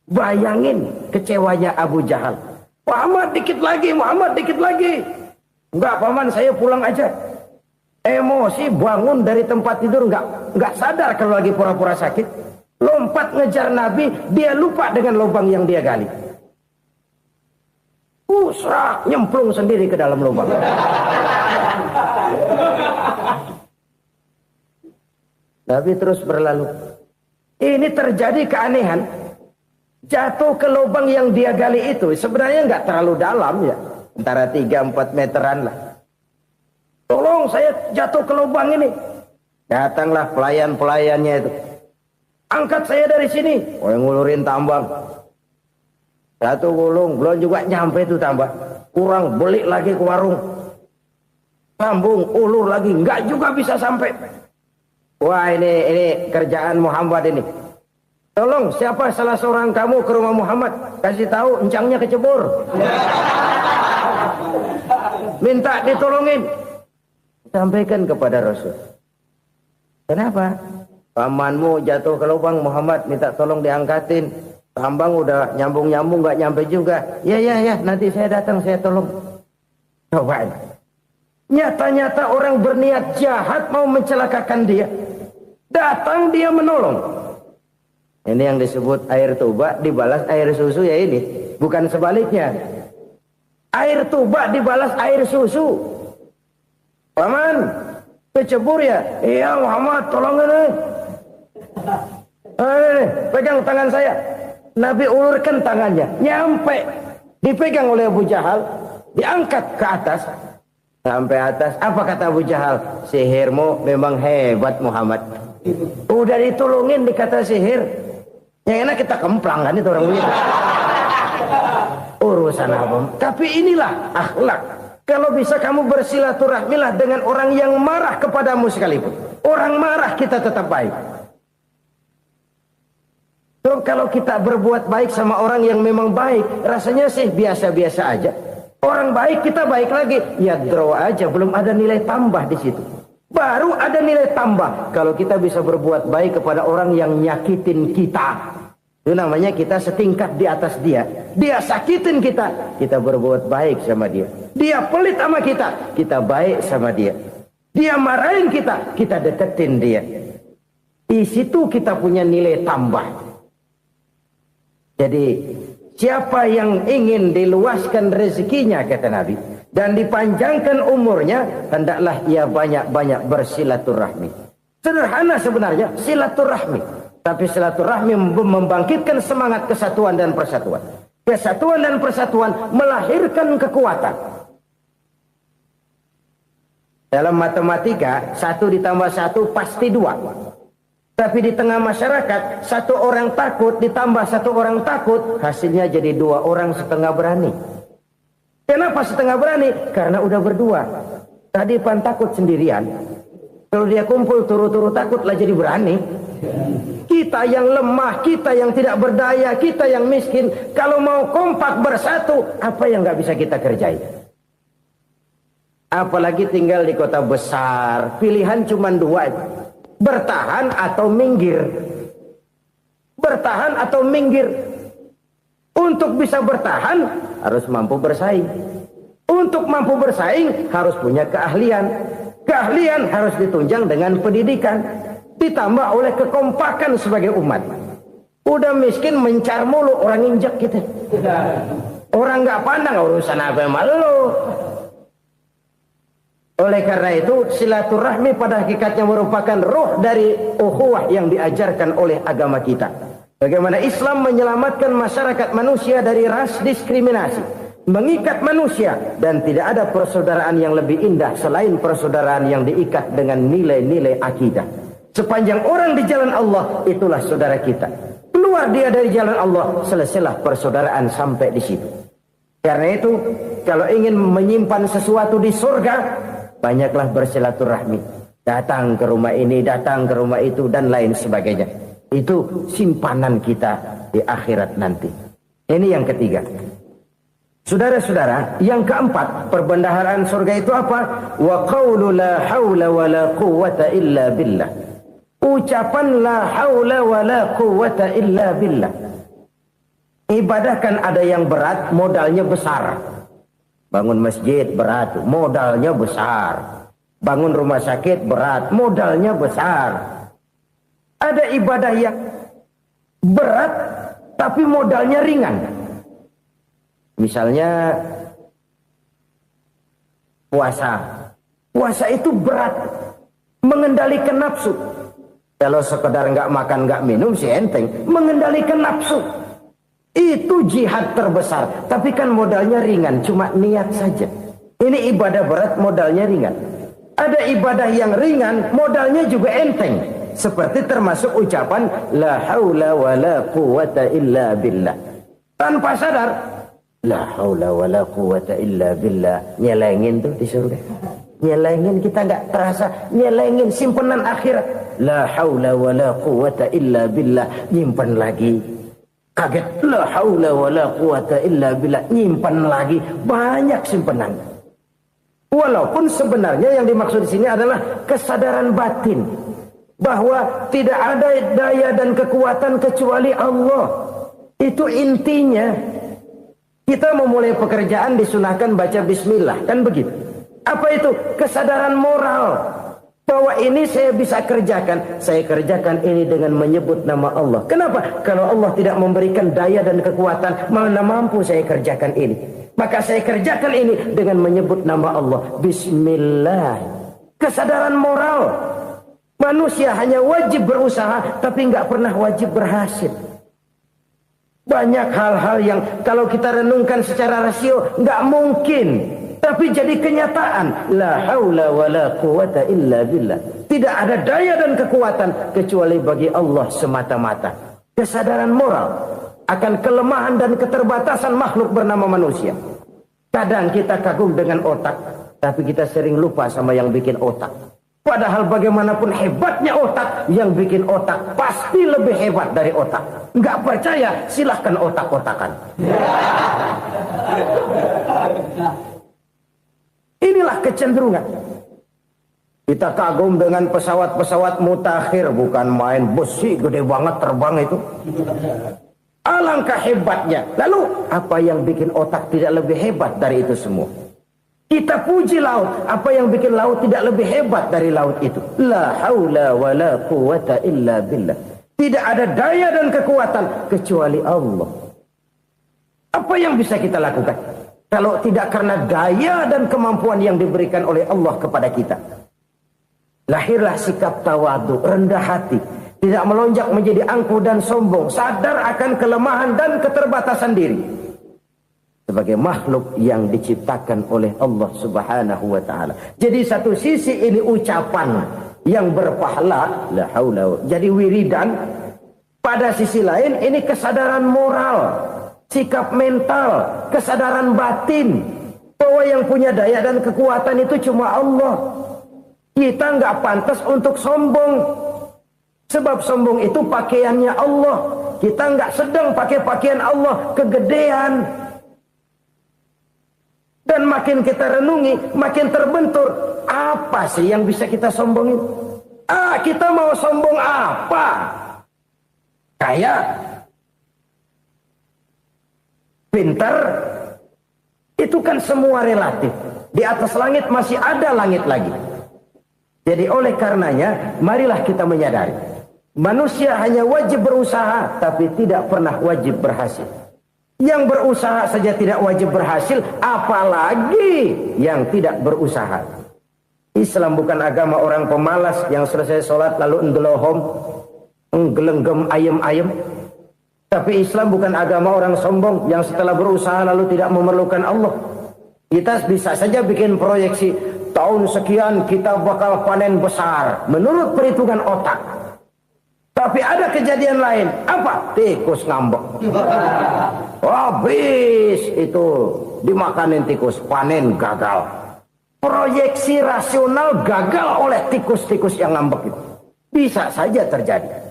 Bayangin kecewanya Abu Jahal. Muhammad dikit lagi, Muhammad dikit lagi. Enggak paman, saya pulang aja. Emosi bangun dari tempat tidur, enggak sadar kalau lagi pura-pura sakit. Lompat ngejar Nabi, dia lupa dengan lubang yang dia gali. Serak, nyemplung sendiri ke dalam lubang. Nabi terus berlalu. Ini terjadi keanehan. Jatuh ke lubang yang dia gali itu sebenarnya nggak terlalu dalam ya, antara 3-4 meteran lah. Tolong saya jatuh ke lubang ini. Datanglah pelayan-pelayannya itu. Angkat saya dari sini. Oh, yang ngulurin tambang. Satu gulung, belum juga nyampe itu tambang. Kurang, beli lagi ke warung. Sambung, ulur lagi, nggak juga bisa sampai. Wah, ini kerjaan Muhammad ini. Tolong, siapa salah seorang kamu ke rumah Muhammad, kasih tahu encangnya kecebur. Minta ditolongin. Sampaikan kepada Rasul. Kenapa? Pamanmu jatuh ke lubang, Muhammad minta tolong diangkatin. Tambang udah nyambung-nyambung nggak nyampe juga. Ya, nanti saya datang, saya tolong. Coba. Nyata-nyata orang berniat jahat mau mencelakakan dia. Datang dia menolong. Ini yang disebut air tuba dibalas air susu ya ini. Bukan sebaliknya. Air tuba dibalas air susu. Paman, kecebur ya? Iya Muhammad, tolong ini. Pegang tangan saya. Nabi ulurkan tangannya. Nyampe. Dipegang oleh Abu Jahal. Diangkat ke atas. Sampai atas. Apa kata Abu Jahal? Sihirmu memang hebat Muhammad. Udah ditolongin dikata sihir. Yang enak kita kemplang kan itu orang begitu. Urusan apa? Tapi inilah akhlak. Kalau bisa kamu bersilaturahmilah dengan orang yang marah kepadamu sekalipun. Orang marah kita tetap baik. So, kalau kita berbuat baik sama orang yang memang baik, rasanya sih biasa-biasa aja. Orang baik kita baik lagi. Ya draw aja, belum ada nilai tambah di situ. Baru ada nilai tambah kalau kita bisa berbuat baik kepada orang yang nyakitin kita. Itu namanya kita setingkat di atas dia. Dia sakitin kita, kita berbuat baik sama dia. Dia pelit sama kita, kita baik sama dia. Dia marahin kita, kita deketin dia. Di situ kita punya nilai tambah. Jadi siapa yang ingin diluaskan rezekinya kata Nabi dan dipanjangkan umurnya, hendaklah ia banyak-banyak bersilaturahmi. Sederhana sebenarnya silaturahmi, tapi silaturahmi membangkitkan semangat kesatuan dan persatuan. Kesatuan dan persatuan melahirkan kekuatan. Dalam matematika 1 ditambah 1 pasti 2. Tapi di tengah masyarakat 1 orang takut ditambah 1 orang takut, hasilnya jadi 2 orang setengah berani. Kenapa setengah berani? Karena udah berdua. Tadi pan takut sendirian. Kalau dia kumpul turu-turu takutlah jadi berani. Kita yang lemah, kita yang tidak berdaya, kita yang miskin, kalau mau kompak bersatu, apa yang nggak bisa kita kerjain? Apalagi tinggal di kota besar, pilihan cuma 2. Bertahan atau minggir. Bertahan atau minggir. Untuk bisa bertahan harus mampu bersaing. Untuk mampu bersaing harus punya keahlian. Keahlian harus ditunjang dengan pendidikan, ditambah oleh kekompakan sebagai umat. Udah miskin mencar mulu, orang injak kita. Orang nggak pandang urusan apa yang malu. Oleh karena itu silaturahmi pada hakikatnya merupakan roh dari ukhuwah yang diajarkan oleh agama kita. Bagaimana Islam menyelamatkan masyarakat manusia dari ras diskriminasi, mengikat manusia, dan tidak ada persaudaraan yang lebih indah selain persaudaraan yang diikat dengan nilai-nilai akidah. Sepanjang orang di jalan Allah, itulah saudara kita. Keluar dia dari jalan Allah, selesailah persaudaraan sampai di situ. Karena itu, kalau ingin menyimpan sesuatu di surga, banyaklah bersilaturahmi. Datang ke rumah ini, datang ke rumah itu, dan lain sebagainya. Itu simpanan kita di akhirat nanti. Ini yang ketiga. Saudara-saudara, yang keempat, perbendaharaan surga itu apa? Wa qawlu la hawla wa la quwwata illa billah. Ucapan la hawla wa la quwwata illa billah. Ibadah kan ada yang berat, modalnya besar. Bangun masjid berat, modalnya besar. Bangun rumah sakit berat, modalnya besar. Ada ibadah yang berat, tapi modalnya ringan. Misalnya puasa. Puasa itu berat, mengendalikan nafsu. Kalau sekedar nggak makan nggak minum sih enteng, mengendalikan nafsu. Itu jihad terbesar. Tapi kan modalnya ringan, cuma niat saja. Ini ibadah berat, modalnya ringan. Ada ibadah yang ringan, modalnya juga enteng. Seperti termasuk ucapan la haula wa la quwwata illa billah. Tanpa sadar, la haula wa la quwwata illa billah. Nyelengin tuh di surga. Nyelengin, kita nggak terasa. Nyelengin simpenan akhirat. La haula wa la quwwata illa billah. Nyimpen lagi. Kaget, la haula wa la quwata illa billah, nyimpan lagi, banyak simpanan. Walaupun sebenarnya yang dimaksud di sini adalah kesadaran batin bahwa tidak ada daya dan kekuatan kecuali Allah. Itu intinya. Kita memulai pekerjaan disunahkan baca bismillah, kan begitu. Apa itu? Kesadaran moral. Bahwa ini saya bisa kerjakan. Saya kerjakan ini dengan menyebut nama Allah. Kenapa? Kalau Allah tidak memberikan daya dan kekuatan, mana mampu saya kerjakan ini. Maka saya kerjakan ini dengan menyebut nama Allah. Bismillah. Kesadaran moral. Manusia hanya wajib berusaha, tapi nggak pernah wajib berhasil. Banyak hal-hal yang kalau kita renungkan secara rasio nggak mungkin. Tapi jadi kenyataan. La haula wa la quwata illa billah. Tidak ada daya dan kekuatan kecuali bagi Allah semata-mata. Kesadaran moral akan kelemahan dan keterbatasan makhluk bernama manusia. Kadang kita kagum dengan otak, tapi kita sering lupa sama yang bikin otak. Padahal bagaimanapun hebatnya otak, yang bikin otak pasti lebih hebat dari otak. Nggak percaya, silahkan otak-otakan. Inilah kecenderungan. Kita kagum dengan pesawat-pesawat mutakhir, bukan main besi gede banget terbang itu. Alangkah hebatnya. Lalu apa yang bikin otak tidak lebih hebat dari itu semua? Kita puji laut. Apa yang bikin laut tidak lebih hebat dari laut itu? La haula wa la quwata illa billah. Tidak ada daya dan kekuatan kecuali Allah. Apa yang bisa kita lakukan? Kalau tidak karena daya dan kemampuan yang diberikan oleh Allah kepada kita. Lahirlah sikap tawadu, rendah hati. Tidak melonjak menjadi angkuh dan sombong. Sadar akan kelemahan dan keterbatasan diri. Sebagai makhluk yang diciptakan oleh Allah subhanahu wa ta'ala. Jadi satu sisi ini ucapan yang berpahala. La haula. Jadi wiridan. Pada sisi lain ini kesadaran moral. Sikap mental, kesadaran batin, bahwa yang punya daya dan kekuatan itu cuma Allah. Kita nggak pantas untuk sombong, sebab sombong itu pakaiannya Allah. Kita nggak sedang pakai pakaian Allah, kegedean. Dan makin kita renungi, makin terbentur. Apa sih yang bisa kita sombongin? Kita mau sombong apa? Kayak pintar, itu kan semua relatif. Di atas langit masih ada langit lagi. Jadi oleh karenanya, marilah kita menyadari. Manusia hanya wajib berusaha, tapi tidak pernah wajib berhasil. Yang berusaha saja tidak wajib berhasil, apalagi yang tidak berusaha. Islam bukan agama orang pemalas yang selesai sholat lalu endelohom, nggelenggem ayem-ayem. Tapi Islam bukan agama orang sombong yang setelah berusaha lalu tidak memerlukan Allah. Kita bisa saja bikin proyeksi, tahun sekian kita bakal panen besar menurut perhitungan otak. Tapi ada kejadian lain. Apa? Tikus ngambek. Habis itu dimakanin tikus, panen gagal. Proyeksi rasional gagal oleh tikus-tikus yang ngambek itu. Bisa saja terjadi.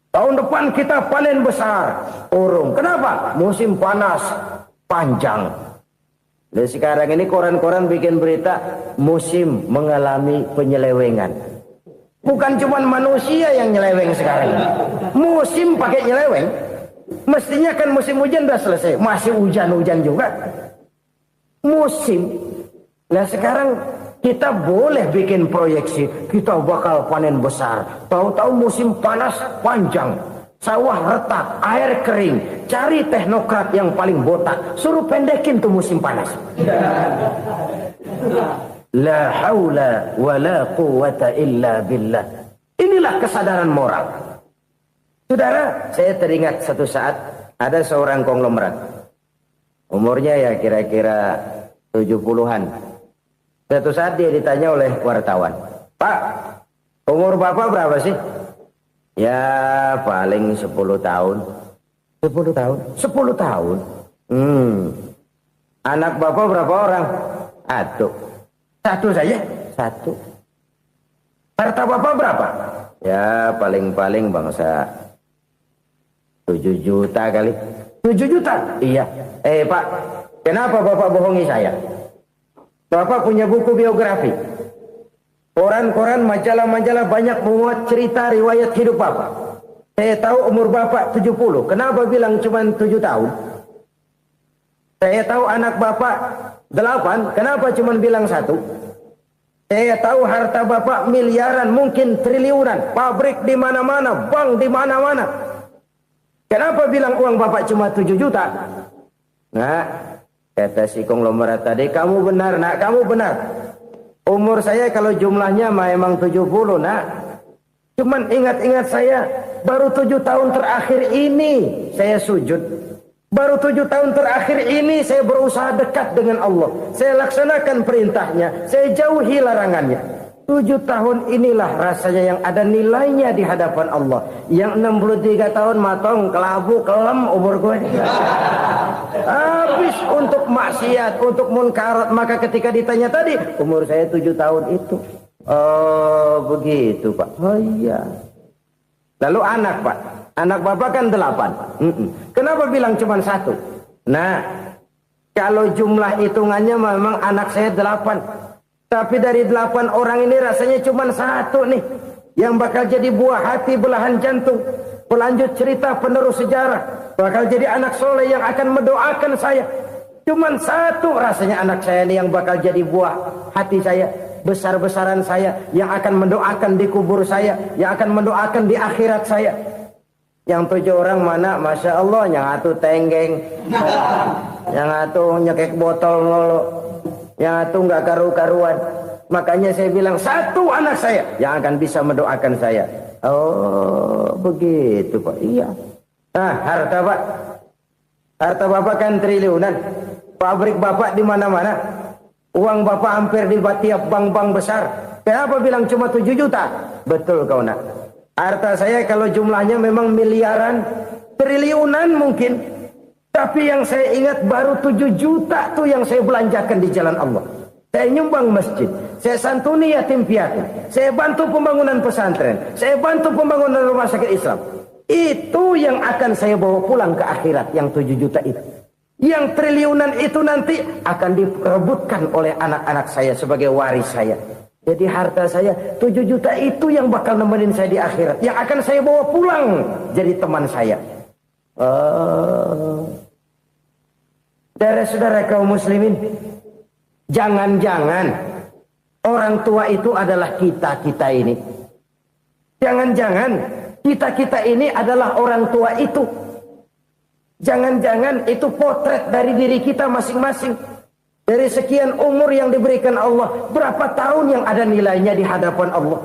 Tahun depan kita panen besar. Urung. Kenapa? Musim panas panjang. Dan sekarang ini koran-koran bikin berita musim mengalami penyelewengan. Bukan cuma manusia yang nyeleweng sekarang. Musim pakai nyeleweng. Mestinya kan musim hujan udah selesai. Masih hujan-hujan juga. Musim. Nah sekarang kita boleh bikin proyeksi, kita bakal panen besar. Tahu-tahu musim panas panjang, sawah retak, air kering. Cari teknokrat yang paling botak, suruh pendekin tuh musim panas. La haula wa la quwata illa billah. Inilah kesadaran moral. Saudara, saya teringat satu saat ada seorang konglomerat. Umurnya ya kira-kira 70-an. Suatu saat dia ditanya oleh wartawan, Pak, umur Bapak berapa sih? Ya paling 10 tahun. 10 tahun? 10 tahun? Anak Bapak berapa orang? Satu saja? Satu. Harta Bapak berapa? Ya paling-paling bangsa 7 juta kali. 7 juta? Iya. Pak, kenapa Bapak bohongi saya? Bapak punya buku biografi. Koran-koran, majalah-majalah banyak memuat cerita riwayat hidup Bapak. Saya tahu umur Bapak 70. Kenapa bilang cuma 7 tahun? Saya tahu anak Bapak 8. Kenapa cuma bilang 1? Saya tahu harta bapak miliaran, mungkin triliunan, pabrik di mana-mana, bank di mana-mana. Kenapa bilang uang bapak cuma 7 juta? Nah, kata si konglomerat tadi, kamu benar nak, kamu benar. Umur saya kalau jumlahnya memang 70 nak. Cuman ingat-ingat saya, baru 7 tahun terakhir ini saya sujud. Baru 7 tahun terakhir ini saya berusaha dekat dengan Allah. Saya laksanakan perintahnya, saya jauhi larangannya. 7 tahun inilah rasanya yang ada nilainya di hadapan Allah. Yang 63 tahun matong, kelabu, kelem umur gue. Habis untuk maksiat, untuk munkarat. Maka ketika ditanya tadi, umur saya 7 tahun itu. Oh begitu Pak. Oh iya. Lalu anak Pak. Anak bapak kan 8. Kenapa bilang cuma 1? Nah, kalau jumlah hitungannya memang anak saya 8. Tapi dari 8 orang ini rasanya cuma 1 nih. Yang bakal jadi buah hati, belahan jantung. Pelanjut cerita, penerus sejarah. Bakal jadi anak soleh yang akan mendoakan saya. Cuma 1 rasanya anak saya ini yang bakal jadi buah hati saya. Besar-besaran saya. Yang akan mendoakan di kubur saya. Yang akan mendoakan di akhirat saya. Yang 7 orang mana, Masya Allah, yang atu tenggeng, yang atu nyekek botol ngolo, yang atu nggak karu-karuan. Makanya saya bilang 1 anak saya yang akan bisa mendoakan saya. Oh begitu Pak. Iya. Nah harta Pak, harta bapak kan triliunan, pabrik bapak di mana-mana, uang bapak hampir di tiap bank-bank besar. Kenapa bilang cuma 7 juta? Betul kau nak. Harta saya kalau jumlahnya memang miliaran, triliunan mungkin. Tapi yang saya ingat baru 7 juta tuh yang saya belanjakan di jalan Allah. Saya nyumbang masjid, saya santuni yatim piatu, saya bantu pembangunan pesantren, saya bantu pembangunan rumah sakit Islam. Itu yang akan saya bawa pulang ke akhirat, yang 7 juta itu. Yang triliunan itu nanti akan diperebutkan oleh anak-anak saya sebagai waris saya. Jadi harta saya 7 juta itu yang bakal nemenin saya di akhirat. Yang akan saya bawa pulang jadi teman saya. Saudara-saudara kaum muslimin, jangan-jangan orang tua itu adalah kita-kita ini. Jangan-jangan kita-kita ini adalah orang tua itu. Jangan-jangan itu potret dari diri kita masing-masing. Dari sekian umur yang diberikan Allah, berapa tahun yang ada nilainya di hadapan Allah?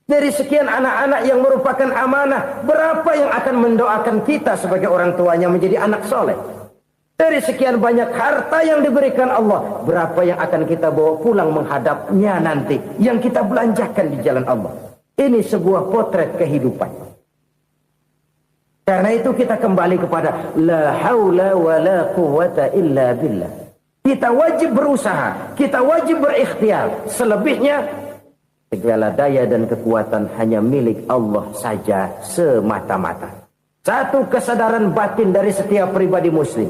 Dari sekian anak-anak yang merupakan amanah, berapa yang akan mendoakan kita sebagai orang tuanya menjadi anak soleh? Dari sekian banyak harta yang diberikan Allah, berapa yang akan kita bawa pulang menghadapnya nanti, yang kita belanjakan di jalan Allah? Ini sebuah potret kehidupan. Karena itu kita kembali kepada la haula wa la quwwata illa billah. Kita wajib berusaha, kita wajib berikhtiar. Selebihnya, segala daya dan kekuatan hanya milik Allah saja semata-mata. Satu kesadaran batin dari setiap pribadi muslim.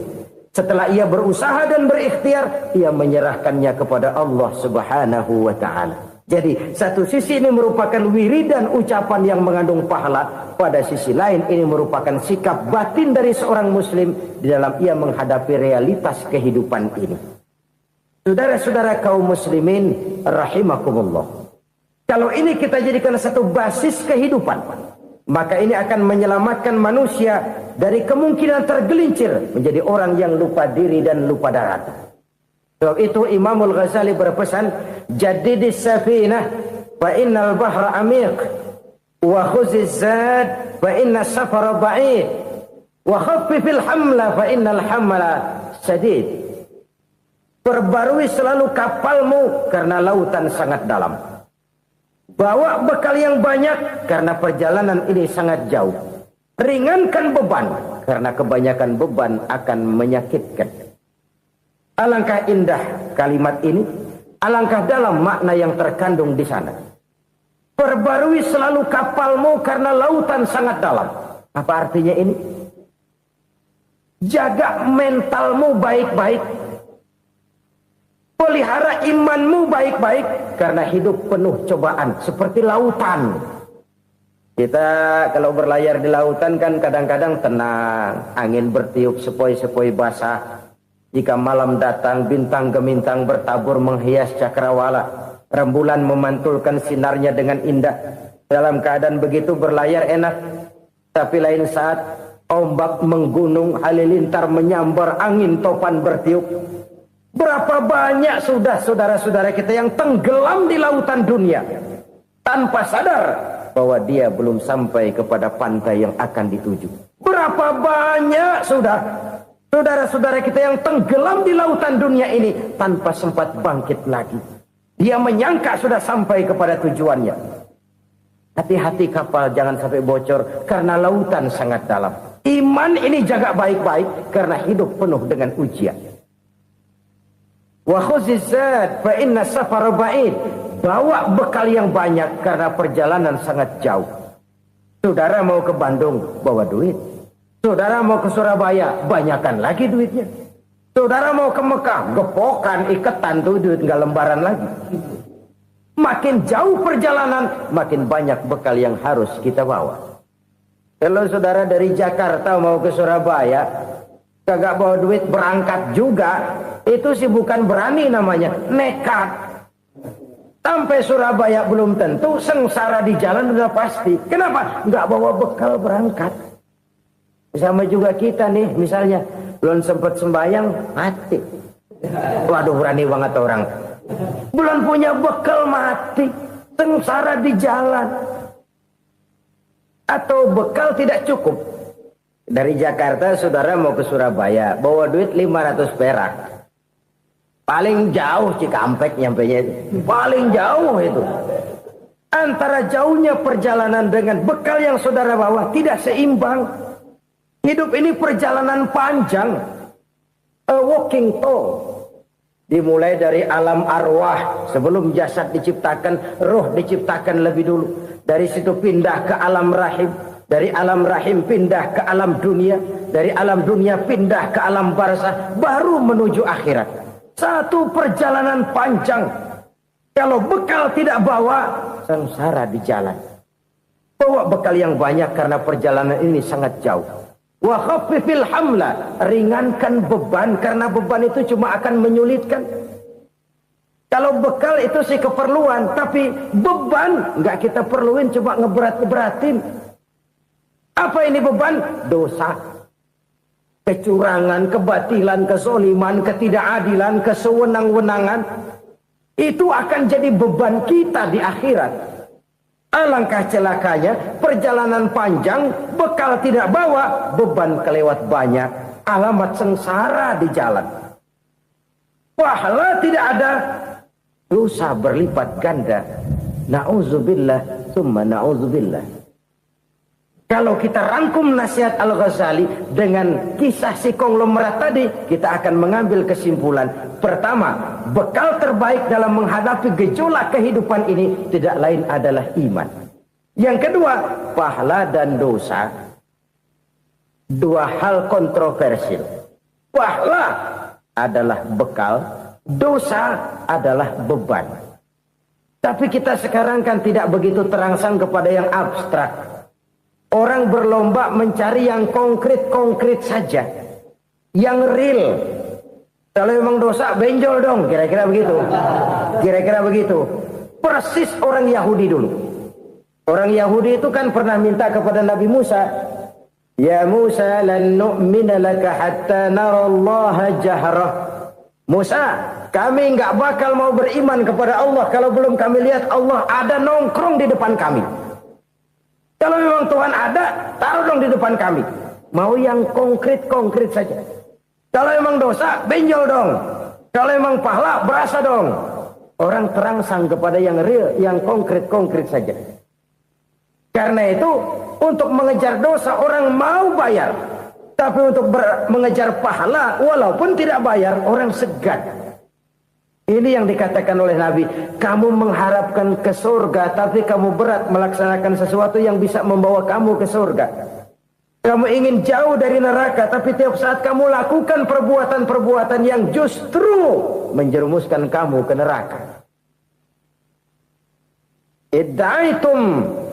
Setelah ia berusaha dan berikhtiar, ia menyerahkannya kepada Allah Subhanahu wa ta'ala. Jadi, satu sisi ini merupakan wiridan ucapan yang mengandung pahala. Pada sisi lain, ini merupakan sikap batin dari seorang muslim di dalam ia menghadapi realitas kehidupan ini. Saudara-saudara kaum muslimin, rahimakumullah. Kalau ini kita jadikan satu basis kehidupan, maka ini akan menyelamatkan manusia dari kemungkinan tergelincir menjadi orang yang lupa diri dan lupa darat. Sebab itu Imamul Ghazali berpesan, jadidis safinah fa innal bahra amiq wa khuziz zad fa inna safara ba'id wa khaffifil hamla fa innal hamla sadid. Perbarui selalu kapalmu karena lautan sangat dalam. Bawa bekal yang banyak karena perjalanan ini sangat jauh. Ringankan beban karena kebanyakan beban akan menyakitkan. Alangkah indah kalimat ini, alangkah dalam makna yang terkandung di sana. Perbarui selalu kapalmu karena lautan sangat dalam. Apa artinya ini? Jaga mentalmu baik-baik. Pelihara imanmu baik-baik karena hidup penuh cobaan seperti lautan. Kita kalau berlayar di lautan kan kadang-kadang tenang, angin bertiup sepoi-sepoi basah. Jika malam datang bintang gemintang bertabur menghias cakrawala. Rembulan memantulkan sinarnya dengan indah. Dalam keadaan begitu berlayar enak. Tapi lain saat ombak menggunung, halilintar menyambar, angin topan bertiup. Berapa banyak sudah saudara-saudara kita yang tenggelam di lautan dunia tanpa sadar bahwa dia belum sampai kepada pantai yang akan dituju. Berapa banyak sudah saudara-saudara kita yang tenggelam di lautan dunia ini tanpa sempat bangkit lagi. Dia menyangka sudah sampai kepada tujuannya. Hati-hati kapal jangan sampai bocor karena lautan sangat dalam. Iman ini jaga baik-baik karena hidup penuh dengan ujian. Wa khuzizat fa inna safara ba'id. Bawa bekal yang banyak karena perjalanan sangat jauh. Saudara mau ke Bandung, bawa duit. Saudara mau ke Surabaya, banyakan lagi duitnya. Saudara mau ke Mekah, gepokan, iketan tuh duit nggak lembaran lagi. Makin jauh perjalanan, makin banyak bekal yang harus kita bawa. Kalau saudara dari Jakarta mau ke Surabaya, kagak bawa duit berangkat juga, itu sih bukan berani namanya, nekat. Sampai Surabaya belum tentu, sengsara di jalan udah pasti. Kenapa? Nggak bawa bekal berangkat. Sama juga kita nih, misalnya belum sempat sembahyang, mati. Waduh, berani banget orang. Belum punya bekal, mati. Sengsara di jalan. Atau bekal tidak cukup. Dari Jakarta saudara mau ke Surabaya, bawa duit 500 perak. Paling jauh Cikampek nyampenya itu. Paling jauh itu. Antara jauhnya perjalanan dengan bekal yang saudara bawa tidak seimbang. Hidup ini perjalanan panjang. A walking tour. Dimulai dari alam arwah. Sebelum jasad diciptakan, roh diciptakan lebih dulu. Dari situ pindah ke alam rahim. Dari alam rahim pindah ke alam dunia. Dari alam dunia pindah ke alam barzah. Baru menuju akhirat. Satu perjalanan panjang. Kalau bekal tidak bawa, sengsara di jalan. Bawa bekal yang banyak karena perjalanan ini sangat jauh. Wa khaffifil hamla, ringankan beban karena beban itu cuma akan menyulitkan. Kalau bekal itu sih keperluan, tapi beban nggak kita perluin, cuma ngeberat-ngeberatin. Apa ini beban? Dosa, kecurangan, kebatilan, kezoliman, ketidakadilan, kesewenang-wenangan. Itu akan jadi beban kita di akhirat. Alangkah celakanya, perjalanan panjang, bekal tidak bawa, beban kelewat banyak, alamat sengsara di jalan. Pahala tidak ada, dosa berlipat ganda. Na'udzubillah, summa na'udzubillah. Kalau kita rangkum nasihat Al-Ghazali dengan kisah si konglomerat tadi, kita akan mengambil kesimpulan. Pertama, bekal terbaik dalam menghadapi gejolak kehidupan ini tidak lain adalah iman. Yang kedua, pahala dan dosa. Dua hal kontroversial. Pahala adalah bekal, dosa adalah beban. Tapi kita sekarang kan tidak begitu terangsang kepada yang abstrak. Orang berlomba mencari yang konkret-konkret saja. Yang real. Kalau memang dosa, benjol dong. Kira-kira begitu. Kira-kira begitu. Persis orang Yahudi dulu. Orang Yahudi itu kan pernah minta kepada Nabi Musa. Ya Musa, lan nu'mina laka hatta narallaha jahrah. Musa, kami nggak bakal mau beriman kepada Allah kalau belum kami lihat Allah ada nongkrong di depan kami. Kalau memang Tuhan ada, taruh dong di depan kami. Mau yang konkret-konkret saja. Kalau memang dosa, benjol dong. Kalau memang pahala, berasa dong. Orang terangsang kepada yang real, yang konkret-konkret saja. Karena itu, untuk mengejar dosa, orang mau bayar. Tapi untuk mengejar pahala, walaupun tidak bayar, orang segan. Ini yang dikatakan oleh Nabi, kamu mengharapkan ke surga, tapi kamu berat melaksanakan sesuatu yang bisa membawa kamu ke surga. Kamu ingin jauh dari neraka, tapi tiap saat kamu lakukan perbuatan-perbuatan yang justru menjerumuskan kamu ke neraka. Idda'aitum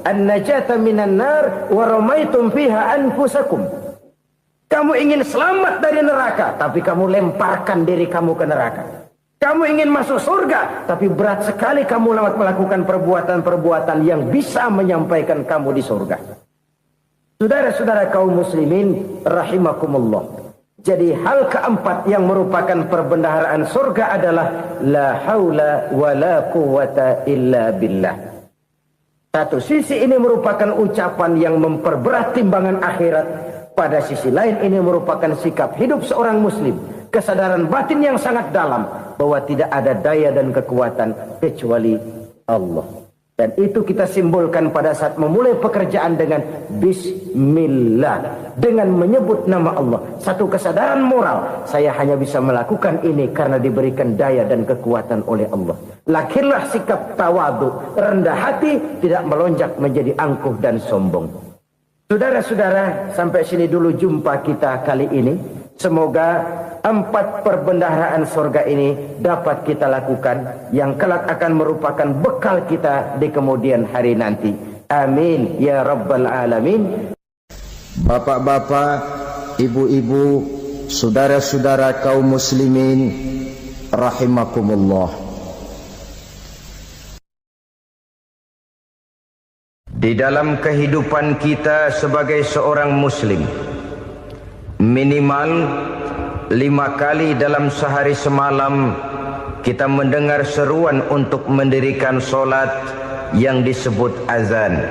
an-najata minan nar wa ramaitum fiha anfusakum. Kamu ingin selamat dari neraka, tapi kamu lemparkan diri kamu ke neraka. Kamu ingin masuk surga, tapi berat sekali kamu melakukan perbuatan-perbuatan yang bisa menyampaikan kamu di surga. Saudara-saudara kaum muslimin rahimakumullah. Jadi hal keempat yang merupakan perbendaharaan surga adalah la haula wa la quwata illa billah. Satu sisi ini merupakan ucapan yang memperberat timbangan akhirat. Pada sisi lain ini merupakan sikap hidup seorang muslim. Kesadaran batin yang sangat dalam bahwa tidak ada daya dan kekuatan kecuali Allah. Dan itu kita simbolkan pada saat memulai pekerjaan dengan bismillah, dengan menyebut nama Allah. Satu kesadaran moral, saya hanya bisa melakukan ini karena diberikan daya dan kekuatan oleh Allah. Lahirlah sikap tawadu, rendah hati, tidak melonjak menjadi angkuh dan sombong. Saudara-saudara, sampai sini dulu jumpa kita kali ini. Semoga 4 perbendaharaan surga ini dapat kita lakukan, yang kelak akan merupakan bekal kita di kemudian hari nanti. Amin ya rabbal alamin. Bapak-bapak, ibu-ibu, saudara-saudara kaum muslimin rahimakumullah. Di dalam kehidupan kita sebagai seorang muslim, minimal 5 kali dalam sehari semalam kita mendengar seruan untuk mendirikan solat yang disebut azan.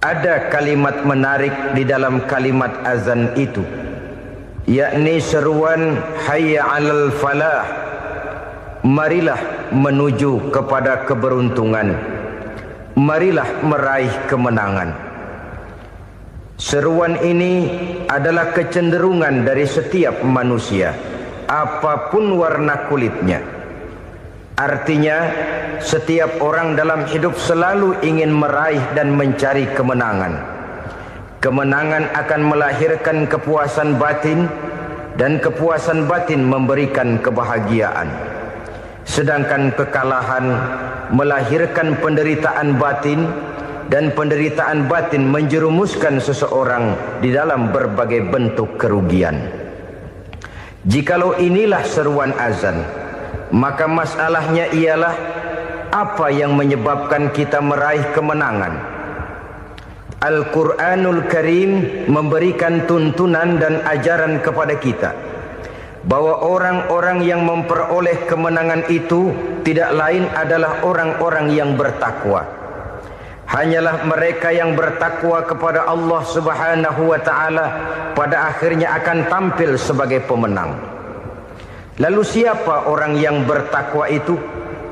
Ada kalimat menarik di dalam kalimat azan itu, yakni seruan hayya 'alal falah, marilah menuju kepada keberuntungan, marilah meraih kemenangan. Seruan ini adalah kecenderungan dari setiap manusia, apapun warna kulitnya. Artinya, setiap orang dalam hidup selalu ingin meraih dan mencari kemenangan. Kemenangan akan melahirkan kepuasan batin, dan kepuasan batin memberikan kebahagiaan. Sedangkan kekalahan melahirkan penderitaan batin, dan penderitaan batin menjerumuskan seseorang di dalam berbagai bentuk kerugian. Jikalau inilah seruan azan, maka masalahnya ialah apa yang menyebabkan kita meraih kemenangan. Al-Quranul Karim memberikan tuntunan dan ajaran kepada kita bahwa orang-orang yang memperoleh kemenangan itu tidak lain adalah orang-orang yang bertakwa. Hanyalah mereka yang bertakwa kepada Allah Subhanahu wa ta'ala pada akhirnya akan tampil sebagai pemenang. Lalu siapa orang yang bertakwa itu?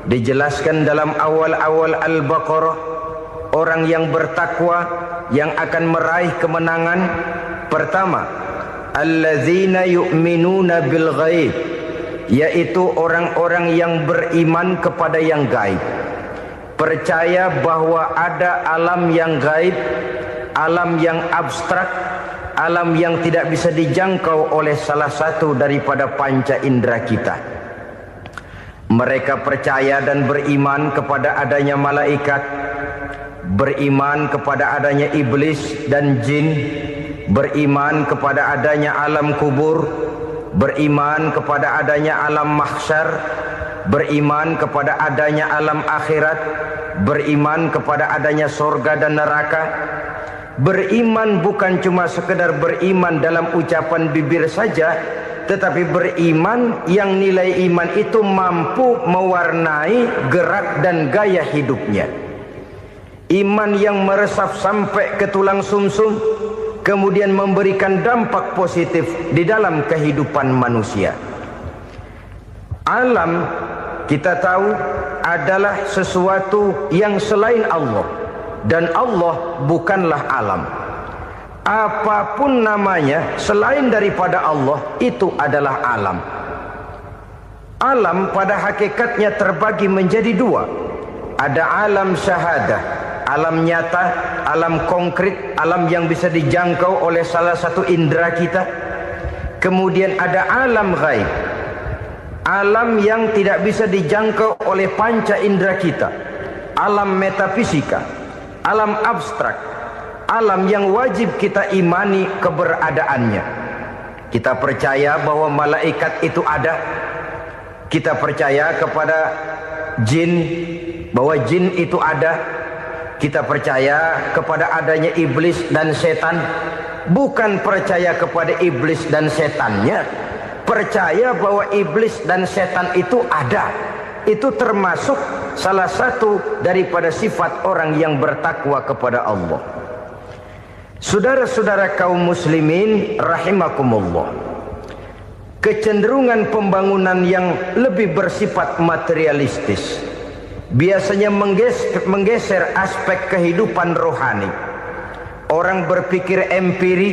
Dijelaskan dalam awal-awal Al-Baqarah, orang yang bertakwa yang akan meraih kemenangan. Pertama, allazina yu'minuna bil ghaib, yaitu orang-orang yang beriman kepada yang gaib. Percaya bahwa ada alam yang gaib, alam yang abstrak, alam yang tidak bisa dijangkau oleh salah satu daripada panca indera kita. Mereka percaya dan beriman kepada adanya malaikat, beriman kepada adanya iblis dan jin, beriman kepada adanya alam kubur, beriman kepada adanya alam mahsyar, beriman kepada adanya alam akhirat, beriman kepada adanya surga dan neraka. Beriman bukan cuma sekedar beriman dalam ucapan bibir saja, tetapi beriman yang nilai iman itu mampu mewarnai gerak dan gaya hidupnya. Iman yang meresap sampai ke tulang sumsum, kemudian memberikan dampak positif di dalam kehidupan manusia. Alam, kita tahu, adalah sesuatu yang selain Allah, dan Allah bukanlah alam. Apapun namanya selain daripada Allah, itu adalah alam. Alam pada hakikatnya terbagi menjadi 2. Ada alam syahadah, alam nyata, alam konkret, alam yang bisa dijangkau oleh salah satu indera kita. Kemudian ada alam ghaib, alam yang tidak bisa dijangkau oleh panca indera kita, alam metafisika, alam abstrak, alam yang wajib kita imani keberadaannya. Kita percaya bahwa malaikat itu ada, Kita percaya kepada jin, bahwa jin itu ada. Kita percaya kepada adanya iblis dan setan. Bukan percaya kepada iblis dan setannya, percaya bahwa iblis dan setan itu ada. Itu termasuk salah satu daripada sifat orang yang bertakwa kepada Allah. Saudara-saudara kaum muslimin rahimakumullah, kecenderungan pembangunan yang lebih bersifat materialistis biasanya menggeser aspek kehidupan rohani. Orang berpikir empiri,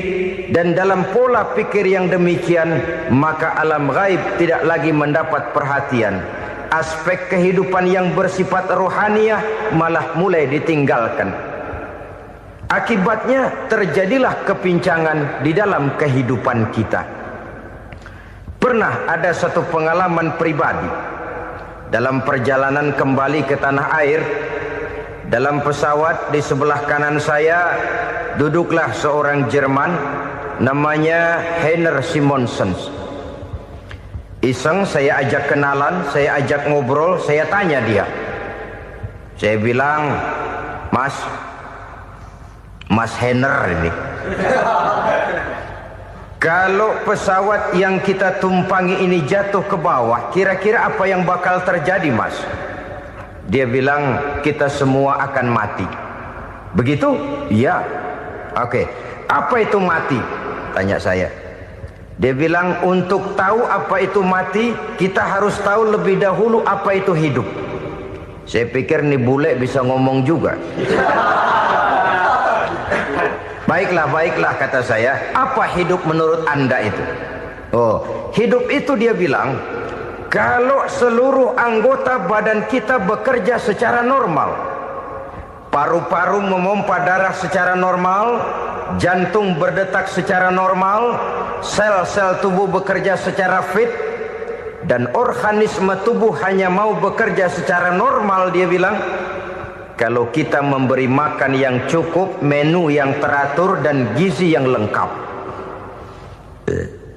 dan dalam pola pikir yang demikian maka alam gaib tidak lagi mendapat perhatian. Aspek kehidupan yang bersifat rohaniah malah mulai ditinggalkan. Akibatnya terjadilah kepincangan di dalam kehidupan kita. Pernah ada satu pengalaman pribadi dalam perjalanan kembali ke tanah air. Dalam pesawat di sebelah kanan saya duduklah seorang Jerman namanya Heiner Simonsen. Iseng saya ajak kenalan, saya ajak ngobrol, saya tanya dia. Saya bilang, Mas Heiner ini, kalau pesawat yang kita tumpangi ini jatuh ke bawah, kira-kira apa yang bakal terjadi, Mas? Dia bilang, kita semua akan mati. Begitu? Iya. Oke. Apa itu mati? Tanya saya. Dia bilang, untuk tahu apa itu mati, kita harus tahu lebih dahulu apa itu hidup. Saya pikir nih bule bisa ngomong juga. Baiklah kata saya. Apa hidup menurut Anda itu? Oh, hidup itu dia bilang, kalau seluruh anggota badan kita bekerja secara normal, paru-paru memompa darah secara normal, jantung berdetak secara normal, sel-sel tubuh bekerja secara fit, dan organisme tubuh hanya mau bekerja secara normal, dia bilang, kalau kita memberi makan yang cukup, menu yang teratur, dan gizi yang lengkap.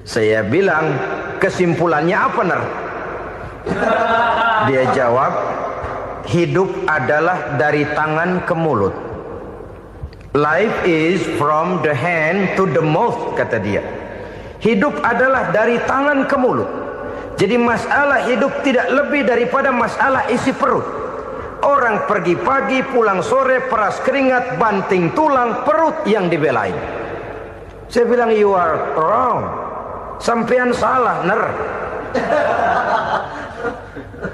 Saya bilang, kesimpulannya apa, Ner? Dia jawab, hidup adalah dari tangan ke mulut. Life is from the hand to the mouth, kata dia. Hidup adalah dari tangan ke mulut. Jadi masalah hidup tidak lebih daripada masalah isi perut. Orang pergi pagi, pulang sore, peras keringat, banting tulang, perut yang dibelain. Saya bilang, you are wrong. Sampean salah, Ner.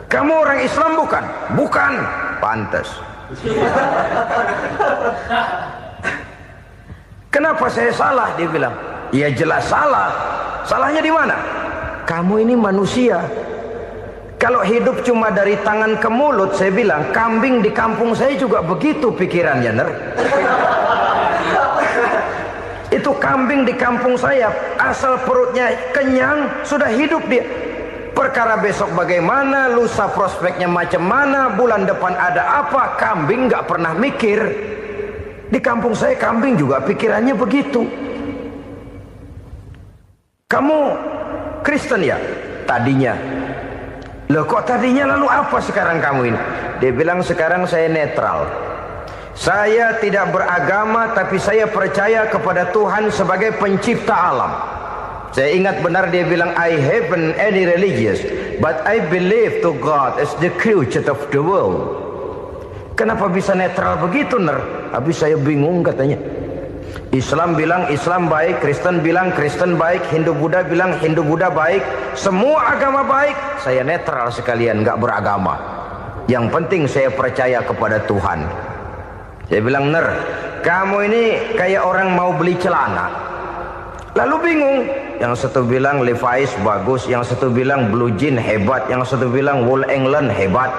Kamu orang Islam bukan? Bukan. Pantas. Kenapa saya salah? Dia bilang, ya jelas salah. Salahnya di mana? Kamu ini manusia. Kalau hidup cuma dari tangan ke mulut, saya bilang, kambing di kampung saya juga begitu pikirannya, Ner. Itu kambing di kampung saya, asal perutnya kenyang, sudah hidup dia. Perkara besok bagaimana, lusa prospeknya macam mana, bulan depan ada apa, kambing nggak pernah mikir. Di kampung saya kambing juga pikirannya begitu. Kamu Kristen ya? Tadinya. Loh kok tadinya, lalu apa sekarang kamu ini? Dia bilang, sekarang saya netral. Saya tidak beragama, tapi saya percaya kepada Tuhan sebagai pencipta alam. Saya ingat benar dia bilang, I haven't any religious, but I believe to God as the creator of the world. Kenapa bisa netral begitu, Ner? Habis saya bingung katanya. Islam bilang Islam baik, Kristen bilang Kristen baik, Hindu Buddha bilang Hindu Buddha baik, semua agama baik. Saya netral sekalian, nggak beragama. Yang penting saya percaya kepada Tuhan. Saya bilang, Ner, kamu ini kayak orang mau beli celana. Lalu bingung. Yang satu bilang Levi's bagus, yang satu bilang Blue Jean hebat, yang satu bilang Wool England hebat.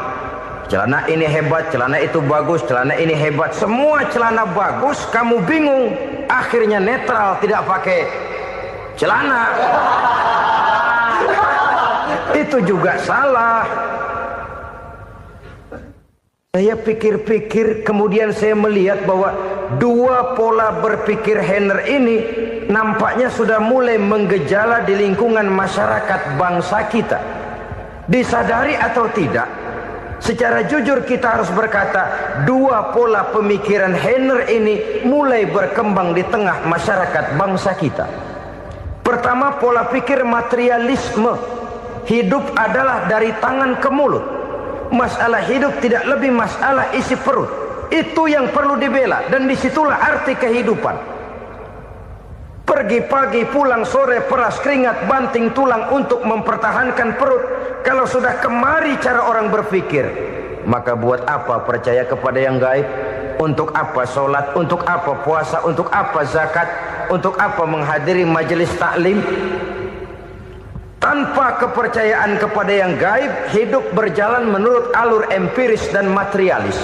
Celana ini hebat, celana itu bagus, celana ini hebat. Semua celana bagus, kamu bingung. Akhirnya netral, tidak pakai celana. Itu juga salah. Saya pikir-pikir, kemudian saya melihat bahwa dua pola berpikir Heiner ini nampaknya sudah mulai menggejala di lingkungan masyarakat bangsa kita. Disadari atau tidak, secara jujur kita harus berkata, dua pola pemikiran Heiner ini mulai berkembang di tengah masyarakat bangsa kita. Pertama, pola pikir materialisme. Hidup adalah dari tangan ke mulut. Masalah hidup tidak lebih masalah isi perut. Itu yang perlu dibela, dan disitulah arti kehidupan. Pergi pagi, pulang sore, peras keringat, banting tulang untuk mempertahankan perut. Kalau sudah kemari cara orang berpikir, maka buat apa percaya kepada yang gaib? Untuk apa sholat? Untuk apa puasa? Untuk apa zakat? Untuk apa menghadiri majelis taklim? Tanpa kepercayaan kepada yang gaib, hidup berjalan menurut alur empiris dan materialis.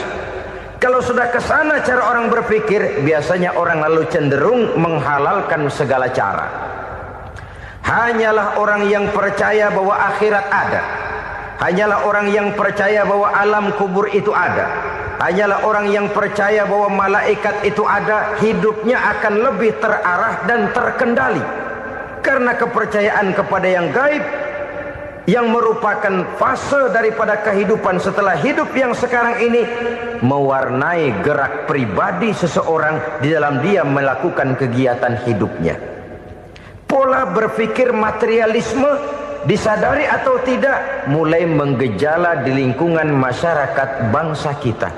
Kalau sudah ke sana cara orang berpikir, biasanya orang lalu cenderung menghalalkan segala cara. Hanyalah orang yang percaya bahwa akhirat ada. Hanyalah orang yang percaya bahwa alam kubur itu ada. Hanyalah orang yang percaya bahwa malaikat itu ada, hidupnya akan lebih terarah dan terkendali. Karena kepercayaan kepada yang gaib, yang merupakan fase daripada kehidupan setelah hidup yang sekarang ini, mewarnai gerak pribadi seseorang di dalam dia melakukan kegiatan hidupnya. Pola berpikir materialisme, disadari atau tidak, mulai menggejala di lingkungan masyarakat bangsa kita.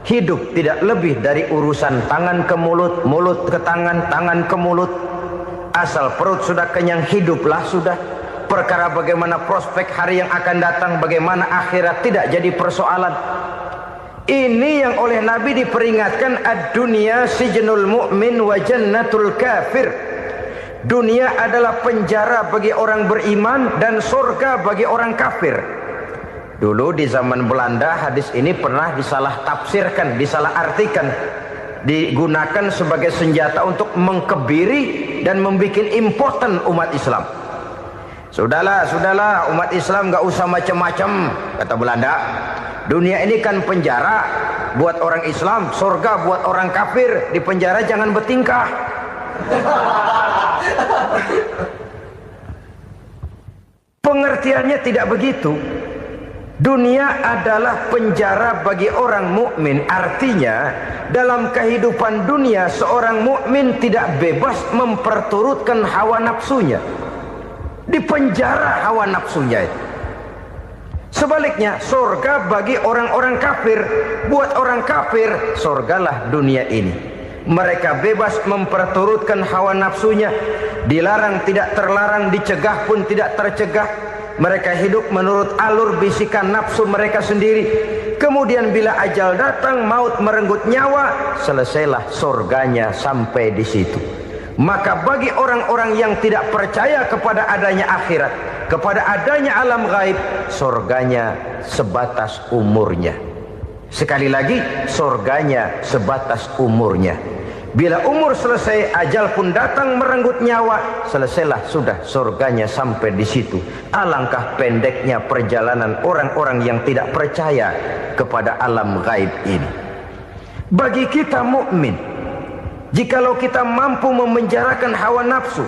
Hidup tidak lebih dari urusan tangan ke mulut, mulut ke tangan, tangan ke mulut. Asal perut sudah kenyang, hiduplah sudah. Perkara bagaimana prospek hari yang akan datang, bagaimana akhirat tidak jadi persoalan. Ini yang oleh Nabi diperingatkan, ad-dunya sijnul mu'min wa jannatul kafir. Dunia adalah penjara bagi orang beriman dan surga bagi orang kafir. Dulu di zaman Belanda hadis ini pernah disalah tafsirkan, disalah artikan, digunakan sebagai senjata untuk mengkebiri dan membuat impoten umat Islam. Sudahlah umat Islam gak usah macam-macam, kata Belanda. Dunia ini kan penjara buat orang Islam, surga buat orang kafir. Di penjara jangan bertingkah. Pengertiannya tidak begitu. Dunia adalah penjara bagi orang mukmin. Artinya dalam kehidupan dunia seorang mukmin tidak bebas memperturutkan hawa nafsunya. Di penjara hawa nafsunya itu. Sebaliknya, surga bagi orang-orang kafir. Buat orang kafir, surgalah dunia ini. Mereka bebas memperturutkan hawa nafsunya. Dilarang tidak terlarang, dicegah pun tidak tercegah. Mereka hidup menurut alur bisikan nafsu mereka sendiri. Kemudian bila ajal datang, maut merenggut nyawa, selesailah surganya sampai di situ. Maka bagi orang-orang yang tidak percaya kepada adanya akhirat, kepada adanya alam gaib, surganya sebatas umurnya. Sekali lagi, surganya sebatas umurnya. Bila umur selesai, ajal pun datang merenggut nyawa, selesailah sudah surganya sampai di situ. Alangkah pendeknya perjalanan orang-orang yang tidak percaya kepada alam gaib ini. Bagi kita mukmin, jikalau kita mampu memenjarakan hawa nafsu,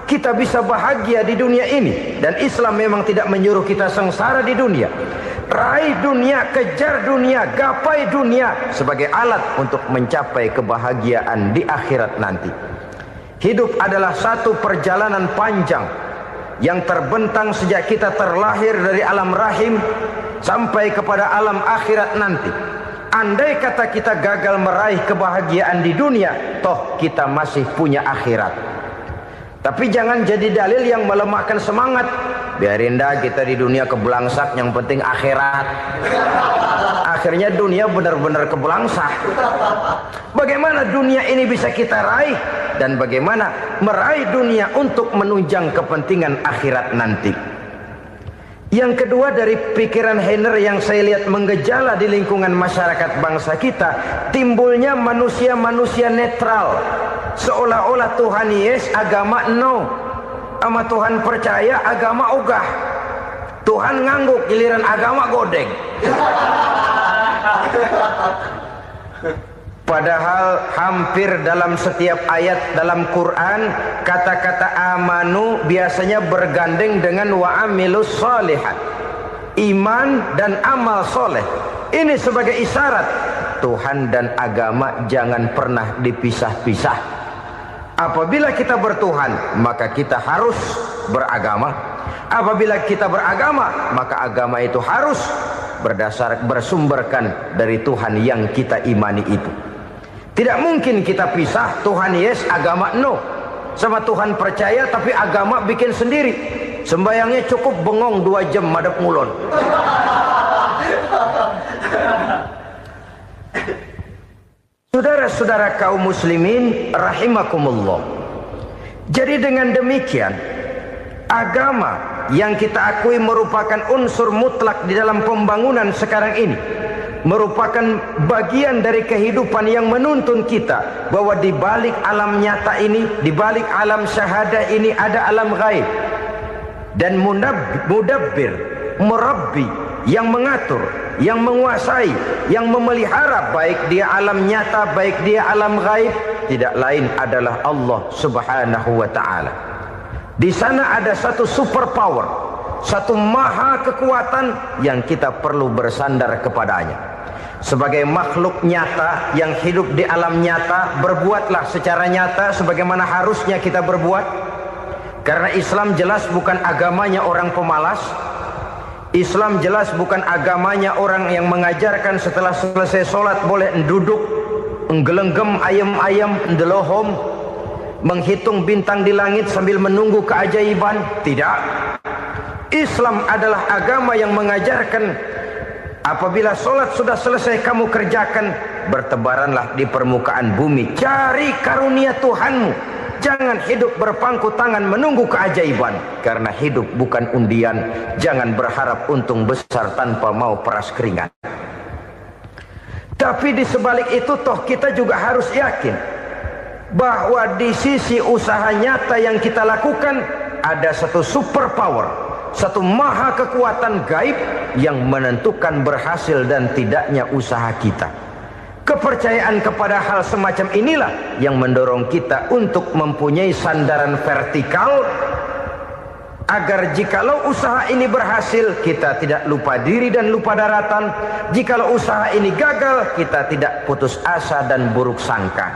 kita bisa bahagia di dunia ini. Dan Islam memang tidak menyuruh kita sengsara di dunia. Raih dunia, kejar dunia, gapai dunia sebagai alat untuk mencapai kebahagiaan di akhirat nanti. Hidup adalah satu perjalanan panjang yang terbentang sejak kita terlahir dari alam rahim sampai kepada alam akhirat nanti. Andai kata kita gagal meraih kebahagiaan di dunia, toh kita masih punya akhirat. Tapi jangan jadi dalil yang melemahkan semangat. Biarin dah kita di dunia kebelangsak, yang penting akhirat. Akhirnya dunia benar-benar kebelangsak. Bagaimana dunia ini bisa kita raih, dan bagaimana meraih dunia untuk menunjang kepentingan akhirat nanti. Yang kedua, dari pikiran Heiner yang saya lihat menggejala di lingkungan masyarakat bangsa kita, timbulnya manusia-manusia netral. Seolah-olah Tuhan yes, agama no. Sama Tuhan percaya, agama ogah. Tuhan ngangguk, giliran agama godeng. Padahal hampir dalam setiap ayat dalam Quran, kata-kata amanu biasanya bergandeng dengan wa amilus shalihat. iman dan amal soleh. Ini sebagai isyarat Tuhan dan agama jangan pernah dipisah-pisah. Apabila kita bertuhan, maka kita harus beragama. Apabila kita beragama, maka agama itu harus bersumberkan dari Tuhan yang kita imani itu. Tidak mungkin kita pisah, Tuhan yes, agama no. Sama Tuhan percaya tapi agama bikin sendiri. Sembayangnya cukup bengong 2 jam madep ngulon. Saudara-saudara kaum muslimin rahimakumullah. Jadi dengan demikian, agama yang kita akui merupakan unsur mutlak di dalam pembangunan sekarang ini, merupakan bagian dari kehidupan yang menuntun kita bahwa di balik alam nyata ini, di balik alam syahadah ini ada alam gaib. Dan mudabbir, murabbi, yang mengatur, yang menguasai, yang memelihara baik dia alam nyata, baik dia alam gaib, tidak lain adalah Allah Subhanahu wa ta'ala. Di sana ada satu super power, satu maha kekuatan yang kita perlu bersandar kepadanya. Sebagai makhluk nyata yang hidup di alam nyata, berbuatlah secara nyata sebagaimana harusnya kita berbuat. Karena Islam jelas bukan agamanya orang pemalas. Islam jelas bukan agamanya orang yang mengajarkan setelah selesai sholat boleh duduk, nggelenggem ayam-ayam, ndelohom, menghitung bintang di langit sambil menunggu keajaiban. Tidak. Islam adalah agama yang mengajarkan apabila sholat sudah selesai kamu kerjakan, bertebaranlah di permukaan bumi, cari karunia Tuhanmu. Jangan hidup berpangku tangan menunggu keajaiban. Karena hidup bukan undian. Jangan berharap untung besar tanpa mau peras keringat. Tapi di sebalik itu toh kita juga harus yakin bahwa di sisi usaha nyata yang kita lakukan ada satu super power, satu maha kekuatan gaib yang menentukan berhasil dan tidaknya usaha kita. Kepercayaan kepada hal semacam inilah yang mendorong kita untuk mempunyai sandaran vertikal, agar jikalau usaha ini berhasil kita tidak lupa diri dan lupa daratan. Jikalau usaha ini gagal kita tidak putus asa dan buruk sangka,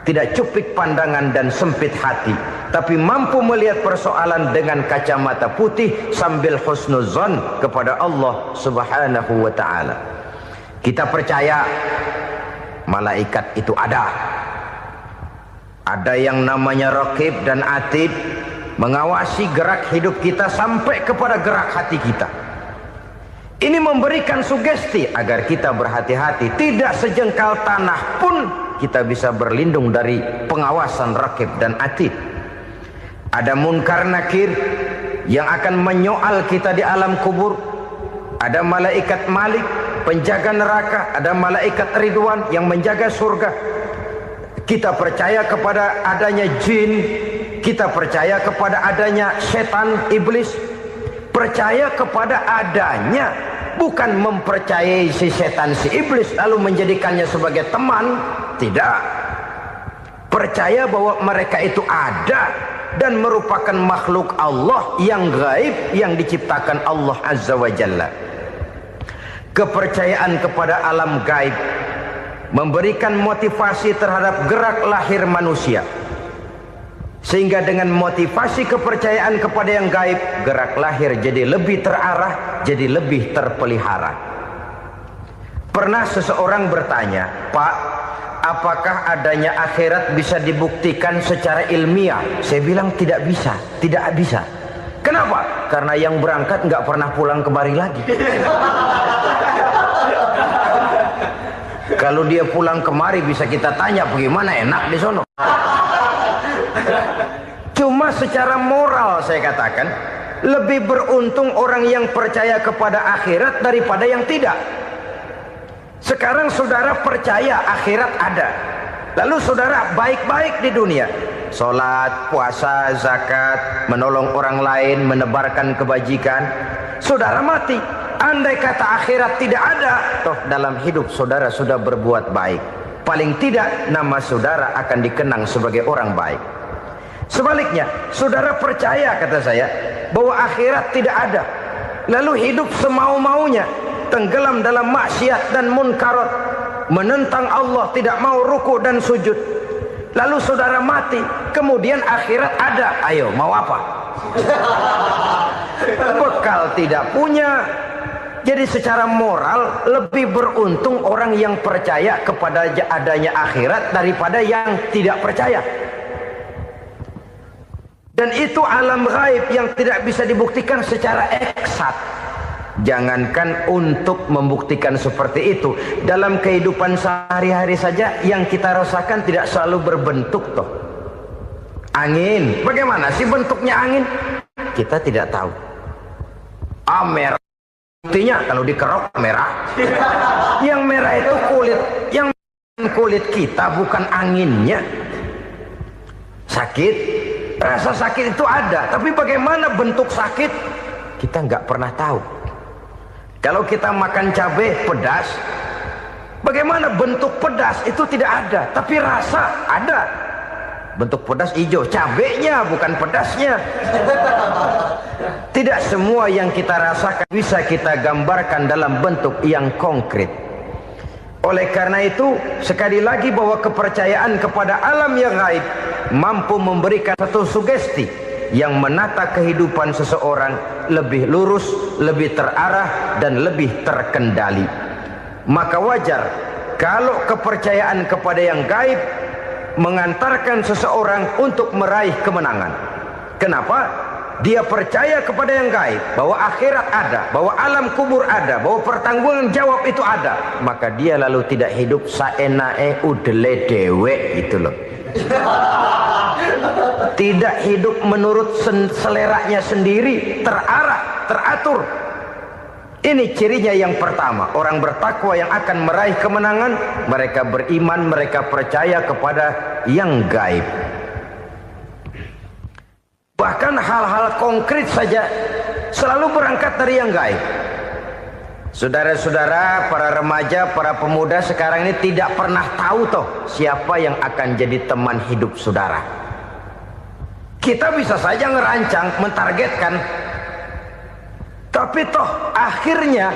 tidak cupik pandangan dan sempit hati, tapi mampu melihat persoalan dengan kacamata putih sambil husnuzon kepada Allah Subhanahu wa ta'ala. Kita percaya malaikat itu ada. Ada yang namanya raqib dan atid, mengawasi gerak hidup kita sampai kepada gerak hati kita. Ini memberikan sugesti agar kita berhati-hati. Tidak sejengkal tanah pun kita bisa berlindung dari pengawasan raqib dan atid. Ada munkar nakir yang akan menyoal kita di alam kubur. Ada malaikat Malik, penjaga neraka. Ada malaikat Ridwan yang menjaga surga. Kita percaya kepada adanya jin. Kita percaya kepada adanya setan, iblis. Percaya kepada adanya, bukan mempercayai si setan, si iblis lalu menjadikannya sebagai teman. Tidak. Percaya bahwa mereka itu ada dan merupakan makhluk Allah yang gaib, yang diciptakan Allah Azza wa Jalla. Kepercayaan kepada alam gaib memberikan motivasi terhadap gerak lahir manusia, sehingga dengan motivasi kepercayaan kepada yang gaib, gerak lahir jadi lebih terarah, jadi lebih terpelihara. Pernah seseorang bertanya, "Pak, apakah adanya akhirat bisa dibuktikan secara ilmiah?" Saya bilang tidak bisa, tidak bisa. Kenapa? Karena yang berangkat nggak pernah pulang kemari lagi. Kalau dia pulang kemari bisa kita tanya bagaimana enak di sono. Cuma secara moral saya katakan, lebih beruntung orang yang percaya kepada akhirat daripada yang tidak. Sekarang saudara percaya akhirat ada, lalu saudara baik-baik di dunia, sholat, puasa, zakat, menolong orang lain, menebarkan kebajikan. Saudara mati, andai kata akhirat tidak ada, toh dalam hidup saudara sudah berbuat baik. Paling tidak nama saudara akan dikenang sebagai orang baik. Sebaliknya, saudara percaya, kata saya, bahwa akhirat tidak ada, lalu hidup semau-maunya, tenggelam dalam maksiat dan munkarat, menentang Allah, tidak mau ruku dan sujud, lalu saudara mati, kemudian akhirat ada, ayo mau apa? Bekal tidak punya. Jadi secara moral lebih beruntung orang yang percaya kepada adanya akhirat daripada yang tidak percaya. Dan itu alam gaib yang tidak bisa dibuktikan secara eksat. Jangankan untuk membuktikan seperti itu, dalam kehidupan sehari-hari saja yang kita rasakan tidak selalu berbentuk toh. Angin, bagaimana sih bentuknya angin? Kita tidak tahu. Merah, buktinya kalau dikerok merah. Yang merah itu kulit, yang kulit kita bukan anginnya. Sakit, rasa sakit itu ada, tapi bagaimana bentuk sakit? Kita nggak pernah tahu. Kalau kita makan cabai pedas, bagaimana bentuk pedas itu tidak ada, tapi rasa ada. Bentuk pedas hijau, cabainya bukan pedasnya. Tidak semua yang kita rasakan bisa kita gambarkan dalam bentuk yang konkret. Oleh karena itu, sekali lagi bahwa kepercayaan kepada alam yang gaib mampu memberikan satu sugesti yang menata kehidupan seseorang lebih lurus, lebih terarah, dan lebih terkendali. Maka wajar kalau kepercayaan kepada yang gaib mengantarkan seseorang untuk meraih kemenangan. Kenapa? Dia percaya kepada yang gaib, bahwa akhirat ada, bahwa alam kubur ada, bahwa pertanggungan jawab itu ada. Maka dia lalu tidak hidup saenae udele dewe gitu loh. Tidak hidup menurut seleranya sendiri, terarah, teratur. Ini cirinya yang pertama. Orang bertakwa yang akan meraih kemenangan, mereka beriman, mereka percaya kepada yang gaib. Bahkan hal-hal konkret saja selalu berangkat dari yang gaib. Saudara-saudara, para remaja, para pemuda sekarang ini tidak pernah tahu toh siapa yang akan jadi teman hidup saudara. Kita bisa saja ngerancang, mentargetkan, tapi toh akhirnya